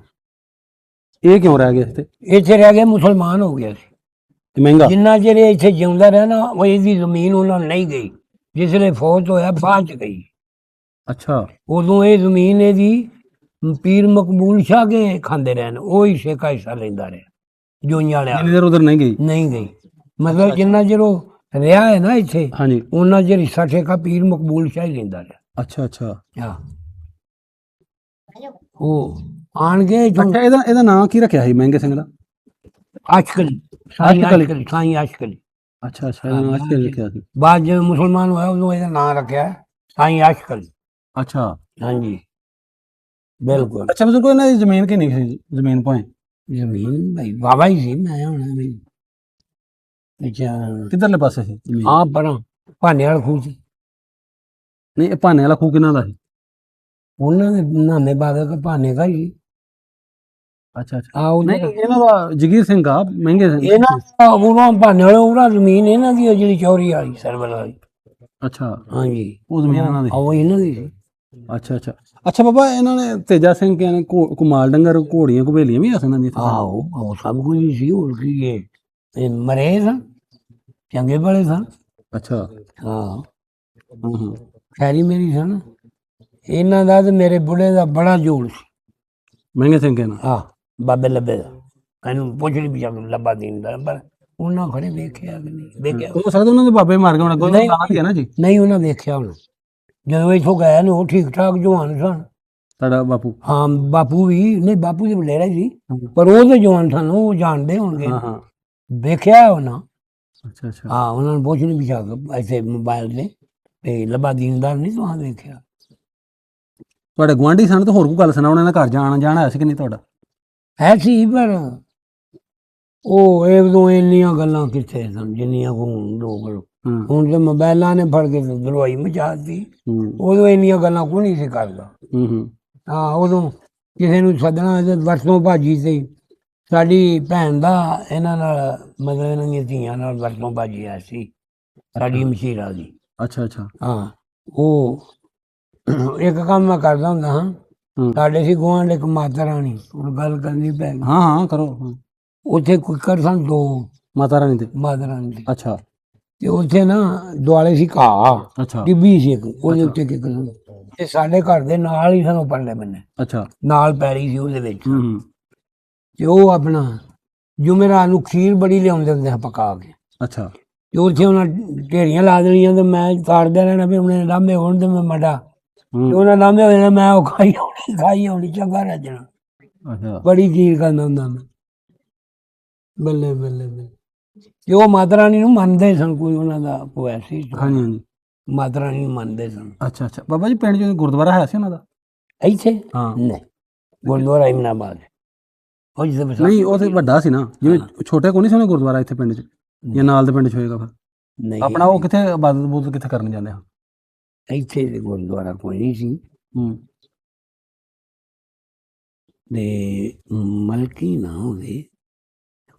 ਇਹ ਕਿਉਂ ਰਹਿ ਗਿਆ ਇੱਥੇ? ਇੱਥੇ ਰਹਿ ਗਿਆ, ਮੁਸਲਮਾਨ ਹੋ ਗਿਆ ਸੀ। ਤੇ ਮਹਿੰਗਾ ਜਿੰਨਾ ਚਿਰ ਇਹ ਇੱਥੇ ਜਿਉਂਦਾ ਰਿਹਾ ਨਾ, ਉਹ ਇਹਦੀ ਜ਼ਮੀਨ ਉਹਨਾਂ ਨੂੰ ਨਹੀਂ ਗਈ। ਜਿਸਲੇ ਫੌਤ ਹੋਇਆ, ਬਾਅਦ ਚ ਗਈ। ਅੱਛਾ, ਉਦੋਂ ਇਹ ਜ਼ਮੀਨ ਇਹਦੀ ਪੀਰ ਮਕਬੂਲ ਸ਼ਾਹ ਕੇ ਖਾਂਦੇ ਰਹਿਣ, ਉਹ ਹੀ ਸ਼ੇਖਾ ਹਿੱਸਾ ਲੈਂਦਾ ਰਿਹਾ, ਜੋਈਆਂ ਵਾਲਿਆ। ਜਿੰਨੀ ਦੇਰ ਉਧਰ ਨਹੀਂ ਗਈ? ਨਹੀਂ ਗਈ, ਮਤਲਬ ਜਿੰਨਾ ਚਿਰ ਉਹ ਰਿਹਾ ਹੈ ਨਾ ਇੱਥੇ, ਹਾਂਜੀ, ਉਹਨਾਂ ਚਿਰ ਹਿੱਸਾ ਠੇਕਾ ਪੀਰ ਮਕਬੂਲ ਸ਼ਾਹ ਹੀ ਲੈਂਦਾ ਰਿਹਾ। ਅੱਛਾ ਅੱਛਾ। ਹਾਂ, ਉਹ ਆਣ ਕੇ ਅੱਛਾ, ਇਹਦਾ ਨਾਂ ਕੀ ਰੱਖਿਆ ਸੀ ਮਹਿੰਗੇ ਸਿੰਘ ਦਾ? ਅਸ਼ਕਲੀ, ਸਾਈਂ ਅਸ਼ਕਲੀ, ਸਾਈਂ ਅਸ਼ਕਲੀ। ਅੱਛਾ ਅੱਛਾ, ਇਹਦਾ ਨਾਂ ਅਸ਼ਕਲੀ ਲਿਖਿਆ ਸੀ। ਬਾਅਦ ਜਦੋਂ ਮੁਸਲਮਾਨ ਹੋਇਆ, ਉਦੋਂ ਇਹਦਾ ਨਾਂ ਰੱਖਿਆ ਸਾਈਂ ਅਸ਼ਕਲੀ। ਅੱਛਾ, ਹਾਂਜੀ, ਬਿਲਕੁਲ। ਅੱਛਾ ਬਜ਼ੁਰਗੋ, ਇਹਨਾਂ ਦੀ ਜ਼ਮੀਨ ਕਿੰਨੀ ਸੀ? ਜ਼ਮੀਨ ਭਾਵੇਂ ਜ਼ਮੀਨ ਭਾਈ ਬਾਬਾ ਹੀ ਸੀ, ਮੈਂ ਹੋਣਾ ਵੀ। ਅੱਛਾ, ਕਿੱਧਰਲੇ ਪਾਸੇ ਸੀ ਜ਼ਮੀਨ? ਆ ਪਰਾਂ ਭਾਨੇ ਵਾਲਾ ਖੂਹ ਸੀ। ਨਹੀਂ, ਇਹ ਭਾਨੇ ਵਾਲਾ ਖੂਹ ਕਿਹਨਾਂ ਦਾ ਸੀ? ਉਹਨਾਂ ਦੇ ਨਾਮੇ ਬਾਦਲ ਕੇ ਭਾਨੇ ਦਾ ਹੀ। ਅੱਛਾ ਅੱਛਾ, ਆ ਨਹੀਂ ਇਹਨਾਂ ਦਾ ਜਗੀਰ ਸਿੰਘ ਆ, ਮਹਿੰਗੇ ਸਿੰਘ? ਇਹਨਾਂ ਉਹਨਾਂ ਭਾਨੇ ਵਾਲੇ ਉਹਨਾਂ ਜ਼ਮੀਨ ਇਹਨਾਂ ਦੀ, ਜਿਹੜੀ ਚੌਰੀ ਵਾਲੀ ਸਰਵਰ ਵਾਲੀ। ਅੱਛਾ, ਹਾਂਜੀ, ਉਹ ਜ਼ਮੀਨ ਇਹਨਾਂ ਦੀ? ਉਹ ਇਹਨਾਂ ਦੀ ਸੀ। ਅੱਛਾ ਅੱਛਾ। ਅੱਛਾ ਬਾਬਾ, ਇਹਨਾਂ ਨੇ ਤੇਜਾ ਸਿੰਘ ਕਹਿੰਦੇ ਕੁਮਾਲ ਡੰਗਰ, ਘੋੜੀਆਂ ਘੁਬੇਲੀਆਂ ਵੀ ਆ ਇਹਨਾਂ ਦੀ? ਆਹੋ, ਉਹ ਸਭ ਕੁਝ ਹੀ ਸੀ। ਹੋਰ ਕੀ ਇਹ ਮਰੇ ਸਨ, ਚੰਗੇ ਬੜੇ ਸਨ। ਅੱਛਾ, ਹਾਂ, ਹਾਂ ਹਾਂ, ਖੈਰੀ ਮੇਰੀ ਸਨ। ਇਹਨਾਂ ਦਾ ਤੇ ਮੇਰੇ ਬੁੜੇ ਦਾ ਬੜਾ ਜੋੜ ਸੀ। ਮਹਿੰਗੇ ਸਿੰਘ ਕਹਿੰਦਾ? ਹਾਂ, ਬਾਬੇ ਲੱਭੇ ਦਾ। ਇਹਨੂੰ ਪੁੱਛ ਲਈ ਵੀ ਲੱਭਾ ਦੀਨ ਦਾ, ਪਰ ਉਹਨਾਂ ਖੜੇ ਵੇਖਿਆ ਕਿ ਨਹੀਂ ਵੇਖਿਆ ਹੋ ਸਕਦਾ ਉਹਨਾਂ ਦੇ ਬਾਬੇ ਮਰ ਗਏ ਹੋਣ, ਅੱਗੋਂ ਨਹੀਂ। ਨਾਂ ਹੀ ਹੈ ਨਾ ਜੀ ਨਹੀਂ ਉਹਨਾਂ ਵੇਖਿਆ ਹੁਣ ਜਦੋਂ ਇੱਥੋਂ ਗਏ ਨੇ ਉਹ ਠੀਕ ਠਾਕ ਜਵਾਨ ਸਨ। ਤੁਹਾਡਾ ਬਾਪੂ। ਹਾਂ ਬਾਪੂ ਵੀ ਨਹੀਂ, ਬਾਪੂ ਦੇ ਵਡੇਰਾ ਸੀ ਪਰ ਉਹ ਤੇ ਜਵਾਨ ਸਨ, ਉਹ ਜਾਣਦੇ ਹੋਣਗੇ। ਹਾਂ ਹਾਂ ਵੇਖਿਆ ਉਹਨਾਂ। ਅੱਛਾ ਅੱਛਾ ਹਾਂ ਉਹਨਾਂ ਨੂੰ ਪੁੱਛ ਨਹੀਂ ਪਿਛਾ ਐਸੇ ਮੋਬਾਈਲ ਤੇ ਲੱਭਾ ਦੀਨਦਾਰ ਨਹੀਂ ਤੁਹਾਂ ਵੇਖਿਆ। ਤੁਹਾਡੇ ਗੁਆਂਢੀ ਸਨ ਤਾਂ ਹੋਰ ਕੋਈ ਗੱਲ ਸੁਣਾ, ਉਹਨਾਂ ਦਾ ਘਰ ਜਾਣ ਆਇਆ ਸੀ ਕਿ ਨਹੀਂ ਤੁਹਾਡਾ? ਹੈ ਸੀ ਪਰ ਉਹ ਇੱਕ ਦੋ ਇੰਨੀਆਂ ਗੱਲਾਂ ਕਿੱਥੇ ਸਨ ਜਿੰਨੀਆਂ ਹੁਣ ਲੋਕ। ਹੂੰ ਹੁਣ ਤੇ ਮੋਬਾਈਲਾਂ ਨੇ ਫੜ ਕੇ ਦਰਵਾਈ ਮਚਾਤੀ। ਹੂੰ ਉਦੋਂ ਇੰਨੀਆਂ ਗੱਲਾਂ ਕੋਈ ਨਹੀਂ ਸੀ ਕਰਦਾ। ਹੂੰ ਹਾਂ ਉਦੋਂ ਕਿਸੇ ਨੂੰ ਸੱਦਣਾ ਤੇ ਵਰਤੋਂ ਭਾਜੀ ਤੇ ਸਾਡੀ ਭੈਣ ਦਾ ਇਹਨਾਂ ਨਾਲ ਮਤਲਬ ਇਹਨਾਂ ਦੀਆਂ ਧੀਆਂ ਨਾਲ ਵਰਤੋਂ ਭਾਜੀ ਆ ਸੀ ਸਾਡੀ ਮਸ਼ੀਰਾ ਦੀ। ਅੱਛਾ ਅੱਛਾ ਹਾਂ ਉਹ ਇੱਕ ਕੰਮ ਮੈਂ ਕਰਦਾ ਹੁੰਦਾ ਹਾਂ। ਹੂੰ ਸਾਡੇ ਸੀ ਗੁਆਂਢ ਇੱਕ ਮਾਤਾ ਰਾਣੀ, ਹੁਣ ਗੱਲ ਕਰਨੀ ਪੈ ਗਈ। ਹਾਂ ਹਾਂ ਕਰੋ ਹਾਂ। ਉੱਥੇ ਕੁੱਕਰ ਸਨ ਦੋ ਮਾਤਾ ਰਾਣੀ ਦੇ। ਮਾਤਾ ਰਾਣੀ ਦੇ, ਅੱਛਾ ਤੇ ਉੱਥੇ ਨਾ ਦੁਆਲੇ ਸੀ ਘਾਹ, ਅੱਛਾ ਟਿੱਬੀ ਸੀ ਇੱਕ, ਉਹਦੇ ਉੱਤੇ ਕਿੱਕਰ ਸਨ। ਤੇ ਸਾਡੇ ਘਰ ਦੇ ਨਾਲ ਹੀ ਸਾਨੂੰ ਪਰਲੇ ਬੰਨੇ ਅੱਛਾ ਨਾਲ ਪੈਲੀ ਸੀ ਉਹਦੇ ਵਿੱਚ। ਹੂੰ ਤੇ ਉਹ ਆਪਣਾ ਜੁਮੇਰਾਤ ਨੂੰ ਖੀਰ ਬੜੀ ਲਿਆਉਂਦੇ ਹੁੰਦੇ ਆ ਪਕਾ ਕੇ। ਅੱਛਾ ਤੇ ਉੱਥੇ ਉਹਨਾਂ ਢੇਰੀਆਂ ਲਾ ਦੇਣੀਆਂ ਤੇ ਮੈਂ ਤਾੜਦਾ ਰਹਿਣਾ ਵੀ ਉਹਨੇ ਲਾਂਭੇ ਹੋਣ ਤੇ ਮੈਂ ਮਡਾ ਤੇ ਉਹਨਾਂ ਲਾਂਭੇ ਹੋ ਜਾਣਾ, ਮੈਂ ਉਹ ਖਾਈ ਆਉਣੀ ਚੰਗਾ ਰੱਜਣਾ। ਅੱਛਾ ਬੜੀ ਖੀਰ ਖਾਂਦਾ ਹੁੰਦਾ ਮੈਂ। ਬੱਲੇ ਬੱਲੇ ਬੱਲੇ। ਤੇ ਉਹ ਮਾਤਾ ਰਾਣੀ ਨੂੰ ਮੰਨਦੇ ਸਨ, ਕੋਈ ਉਹਨਾਂ ਦਾ ਕੋਈ ਐਸੀ ਹਾਂਜੀ ਹਾਂਜੀ ਮਾਤਾ ਰਾਣੀ ਨੂੰ ਮੰਨਦੇ ਸਨ। ਅੱਛਾ ਅੱਛਾ ਬਾਬਾ ਜੀ ਪਿੰਡ 'ਚ ਗੁਰਦੁਆਰਾ ਹੈ ਸੀ ਉਹਨਾਂ ਦਾ? ਇੱਥੇ ਹਾਂ ਨਹੀਂ, ਗੁਰਦੁਆਰਾ ਇਮਨਾਬਾਦ ਉਹ ਜਿੱਥੇ ਨਹੀਂ ਉਹ ਤੇ ਵੱਡਾ ਸੀ ਨਾ, ਜਿਵੇਂ ਛੋਟੇ ਕੋਲ ਨਹੀਂ ਸੀ ਉਹਨੇ ਗੁਰਦੁਆਰਾ ਇੱਥੇ ਪਿੰਡ 'ਚ, ਜਾਂ ਨਾਲ ਦੇ ਪਿੰਡ 'ਚ ਹੋਏਗਾ ਫਿਰ ਨਹੀਂ ਆਪਣਾ? ਉਹ ਕਿੱਥੇ ਇਬਾਦਤ ਬੂਦਤ ਕਿੱਥੇ ਕਰਨ ਜਾਂਦੇ ਹਾਂ? ਇੱਥੇ ਤੇ ਗੁਰਦੁਆਰਾ ਕੋਈ ਨਹੀਂ ਸੀ। ਹੂੰ ਤੇ ਮਲਕੀ ਨਾ ਹੋਵੇ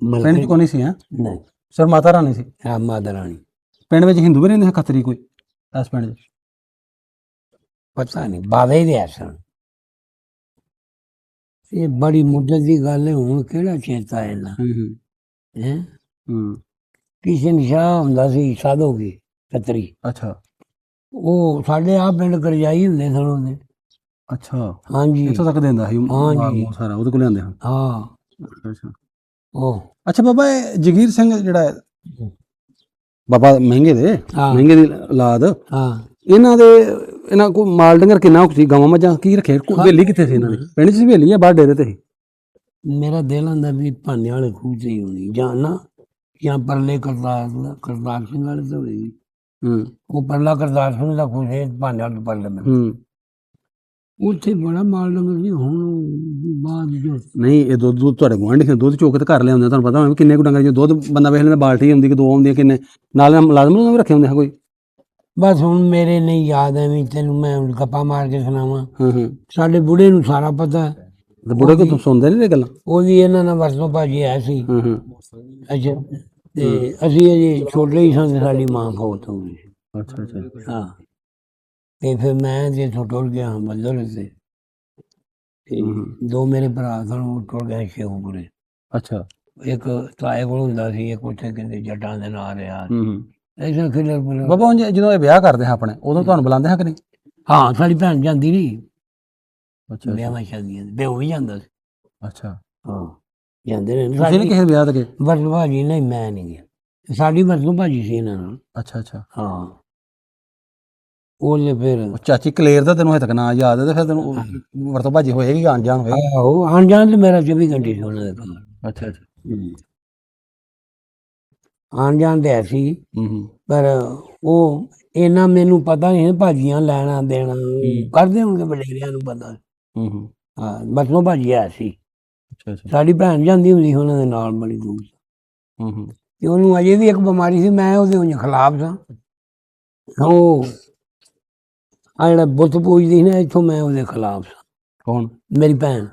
ਪਿੰਡ 'ਚ ਕੋਈ ਨਹੀਂ ਸੀ ਹੈ ਨਹੀਂ, ਸਰ? ਮਾਤਾ ਰਾਣੀ ਸੀ ਹਾਂ ਮਾਤਾ ਰਾਣੀ। ਪਿੰਡ ਵਿੱਚ ਹਿੰਦੂ ਵੀ ਰਹਿੰਦੇ ਸੀ ਖੱਤਰੀ ਕੋਈ ਇਸ ਪਿੰਡ 'ਚ? ਪਤਾ ਨਹੀਂ ਬਾਵੇ ਦੇ ਸਨ। ਇਹ ਬੜੀ ਮੁੱਦਤ ਦੀ ਗੱਲ ਹੈ, ਹੁਣ ਕਿਹੜਾ ਚੇਤਾ ਇਹਨਾਂ ਹੂੰ ਹੈ। ਹੂੰ ਕਿਸ਼ਨ ਸ਼ਾਹ ਹੁੰਦਾ ਸੀ ਸਾਧੋ ਕੀ ਖੱਤਰੀ, ਅੱਛਾ ਉਹ ਸਾਡੇ ਆ ਪਿੰਡ ਕਰਜਾਈ ਹੁੰਦੇ ਸਨ ਉਹਦੇ। ਅੱਛਾ ਹਾਂਜੀ ਇੱਥੋਂ ਤੱਕ ਦਿੰਦਾ ਸੀ ਹਾਂਜੀ। ਮਾਲ ਸਾਰਾ ਉਹਦੇ ਕੋਲ ਲਿਆਂਦੇ ਹਾਂ? ਹਾਂ ਅੱਛਾ ਉਹ ਅੱਛਾ ਬਾਬਾ ਇਹ ਜਗੀਰ ਸਿੰਘ ਜਿਹੜਾ ਹੈ, ਬਾਬਾ ਮਹਿੰਗੇ ਦੇ ਹਾਂ ਮਹਿੰਗੇ ਦੀ ਔਲਾਦ, ਹਾਂ ਇਹਨਾਂ ਕੋਲ ਮਾਲ ਡੰਗਰ ਕਿੰਨਾ ਕੁ ਸੀ? ਗਾਵਾਂ ਮੱਝਾਂ ਕੀ ਰੱਖੇ? ਹਵੇਲੀ ਕਿੱਥੇ ਸੀ ਇਹਨਾਂ ਦੀ? ਪਿੰਡ 'ਚ ਸੀ ਹਵੇਲੀ ਜਾਂ ਬਾਹਰ ਡੇਰੇ ਤੇ ਸੀ? ਮੇਰਾ ਦਿਲ ਆਂਦਾ ਵੀ ਭਾਨੇ ਵਾਲੇ ਖੂਹ ਤੇ ਹੀ ਹੋਣੀ ਜਾਂ ਨਾ, ਜਾਂ ਪਰਲੇ ਕਰਤਾਰ ਸਿੰਘ ਵਾਲੇ ਤੋਂ ਹੋਈ। ਹੂੰ ਉਹ ਪਰਲਾ ਕਰਤਾਰ ਸਿੰਘ ਦਾ ਖੂਹ ਹੈ ਭਾਨੇ ਵਾਲੇ ਪਰਲੇ ਬੰਨੇ। ਹੂੰ ਉੱਥੇ ਬੜਾ ਮਾਲ ਡੰਗਰ ਸੀ। ਹੁਣ ਬਾਅਦ ਜੋ ਨਹੀਂ ਇਹ ਦੁੱਧ ਤੁਹਾਡੇ ਗੁਆਂਢੀ ਸੀ, ਦੁੱਧ ਚੋਕ ਤੇ ਘਰ ਲਿਆਉਂਦੇ, ਤੁਹਾਨੂੰ ਪਤਾ ਹੋਵੇ ਕਿੰਨੇ ਕੁ ਡੰਗਰ? ਜੇ ਦੁੱਧ ਬੰਦਾ ਵੇਖ ਲੈਂਦਾ ਬਾਲਟੀ ਹੁੰਦੀ ਕਿ ਦੋ ਹੁੰਦੀਆਂ, ਕਿੰਨੇ ਨਾਲ ਮੁਲਾਜ਼ਮ ਨੂੰ ਵੀ ਰੱਖੇ ਹੁੰਦੇ ਆ ਕੋਈ? ਬਸ ਹੁਣ ਮੇਰੇ ਨਹੀਂ ਯਾਦ ਐਵੇਂ ਤੈਨੂੰ ਮੈਂ ਹੁਣ ਗੱਪਾਂ ਮਾਰ ਕੇ ਸੁਣਾਵਾਂ। ਹੂੰ ਹੂੰ ਸਾਡੇ ਬੁੜੇ ਨੂੰ ਸਾਰਾ ਪਤਾ ਹੈ। ਤੇ ਬੁੜੇ ਕੋ ਤੂੰ ਸੁਣਦੇ ਨਹੀਂ ਇਹ ਗੱਲਾਂ? ਉਹਦੀ ਇਹਨਾਂ ਨਾਲ ਵਰਤੋਂ ਭਾਜੀ ਹੈ ਸੀ। ਹੂੰ ਹੂੰ ਅੱਛਾ ਤੇ ਅਸੀਂ ਅਜੇ ਛੋਟੇ ਹੀ ਸਾਂ ਤੇ ਸਾਡੀ ਮਾਂ ਫੌਤ ਹੋ ਗਈ। ਅੱਛਾ ਅੱਛਾ ਹਾਂ ਤੇ ਫਿਰ ਮੈਂ ਜੇ ਟੁੱਟ ਗਿਆ ਹਾਂ ਬੱਲਰ ਤੇ ਦੋ ਮੇਰੇ ਭਰਾ ਸਨ, ਉਹ ਟੁੱਟ ਗਏ ਸ਼ੇਖੂਪੁਰੇ। ਅੱਛਾ ਇੱਕ ਤਾਏ ਕੋਲ ਹੁੰਦਾ ਸੀ, ਇੱਕ ਉੱਥੇ ਕਹਿੰਦੇ ਜੱਟਾਂ ਦੇ ਨਾਂ ਰਿਹਾ ਹੂੰ ਐਸਾ ਖਿਲਰ ਪੁਲਰ। ਬਾਬਾ ਉਂਝ ਜਦੋਂ ਇਹ ਵਿਆਹ ਕਰਦੇ ਹਾਂ ਆਪਣੇ, ਉਦੋਂ ਤੁਹਾਨੂੰ ਬੁਲਾਉਂਦੇ ਹਾਂ ਕਿ ਨਹੀਂ? ਹਾਂ ਸਾਡੀ ਭੈਣ ਜਾਂਦੀ ਨਹੀਂ ਅੱਛਾ ਵਿਆਹਾਂ ਸ਼ਾਦੀਆਂ ਤੇ, ਪਿਓ ਵੀ ਜਾਂਦਾ ਸੀ। ਅੱਛਾ ਹਾਂ ਜਾਂਦੇ ਨੇ ਤੁਸੀਂ ਨਹੀਂ ਕਿਸੇ ਵਿਆਹ ਤੇ ਗਏ? ਵਰਤੋਂ ਭਾਜੀ ਨਹੀਂ, ਮੈਂ ਨਹੀਂ ਗਿਆ। ਸਾਡੀ ਵਰਤੋਂ ਭਾਜੀ ਸੀ ਇਹਨਾਂ ਨਾਲ। ਅੱਛਾ ਅੱਛਾ ਹਾਂ ਉਹਨੇ ਫਿਰ ਉਹ ਚਾਚੀ ਕਲੇਰ ਦਾ ਤੈਨੂੰ ਹਜੇ ਤੱਕ ਨਾਂ ਯਾਦ ਹੈ, ਤੇ ਫਿਰ ਤੈਨੂੰ ਵਰਤੋਂ ਭਾਜੀ ਹੋਏਗੀ, ਆਣ ਜਾਣ ਹੋਏਗੀ? ਆਹੋ ਆਣ ਜਾਣ ਤੇ ਮੇਰਾ 24 ਘੰਟੇ ਸੀ ਉਹਨਾਂ ਦੇ ਕੰਮ। ਅੱਛਾ ਅੱਛਾ ਆਣ ਜਾਣ ਤੇ ਐਸੀ, ਹੂੰ ਪਰ ਉਹ ਇਹਨਾਂ ਮੈਨੂੰ ਪਤਾ ਨਹੀਂ ਭਾਜੀਆਂ ਲੈਣਾ ਦੇਣਾ ਕਰਦੇ ਹੋਣਗੇ, ਵਡੇਰਿਆਂ ਨੂੰ ਪਤਾ। ਹੂੰ ਹਾਂ ਵਰਤੋਂ ਭਾਜੀ ਹੈ ਸੀ। ਅੱਛਾ ਅੱਛਾ ਸਾਡੀ ਭੈਣ ਜਾਂਦੀ ਹੁੰਦੀ ਸੀ ਉਹਨਾਂ ਦੇ ਨਾਲ ਬੜੀ ਦੂਰ। ਹੂੰ ਤੇ ਉਹਨੂੰ ਅਜੇ ਵੀ ਇੱਕ ਬਿਮਾਰੀ ਸੀ, ਮੈਂ ਉਹਦੇ ਉਂਝ ਖਿਲਾਫ ਸਾਂ। ਉਹ ਆ ਜਿਹੜਾ ਬੁੱਤ ਪੂਜਦੀ ਸੀ ਨਾ, ਇੱਥੋਂ ਮੈਂ ਉਹਦੇ ਖਿਲਾਫ ਸਾਂ। ਕੌਣ? ਮੇਰੀ ਭੈਣ।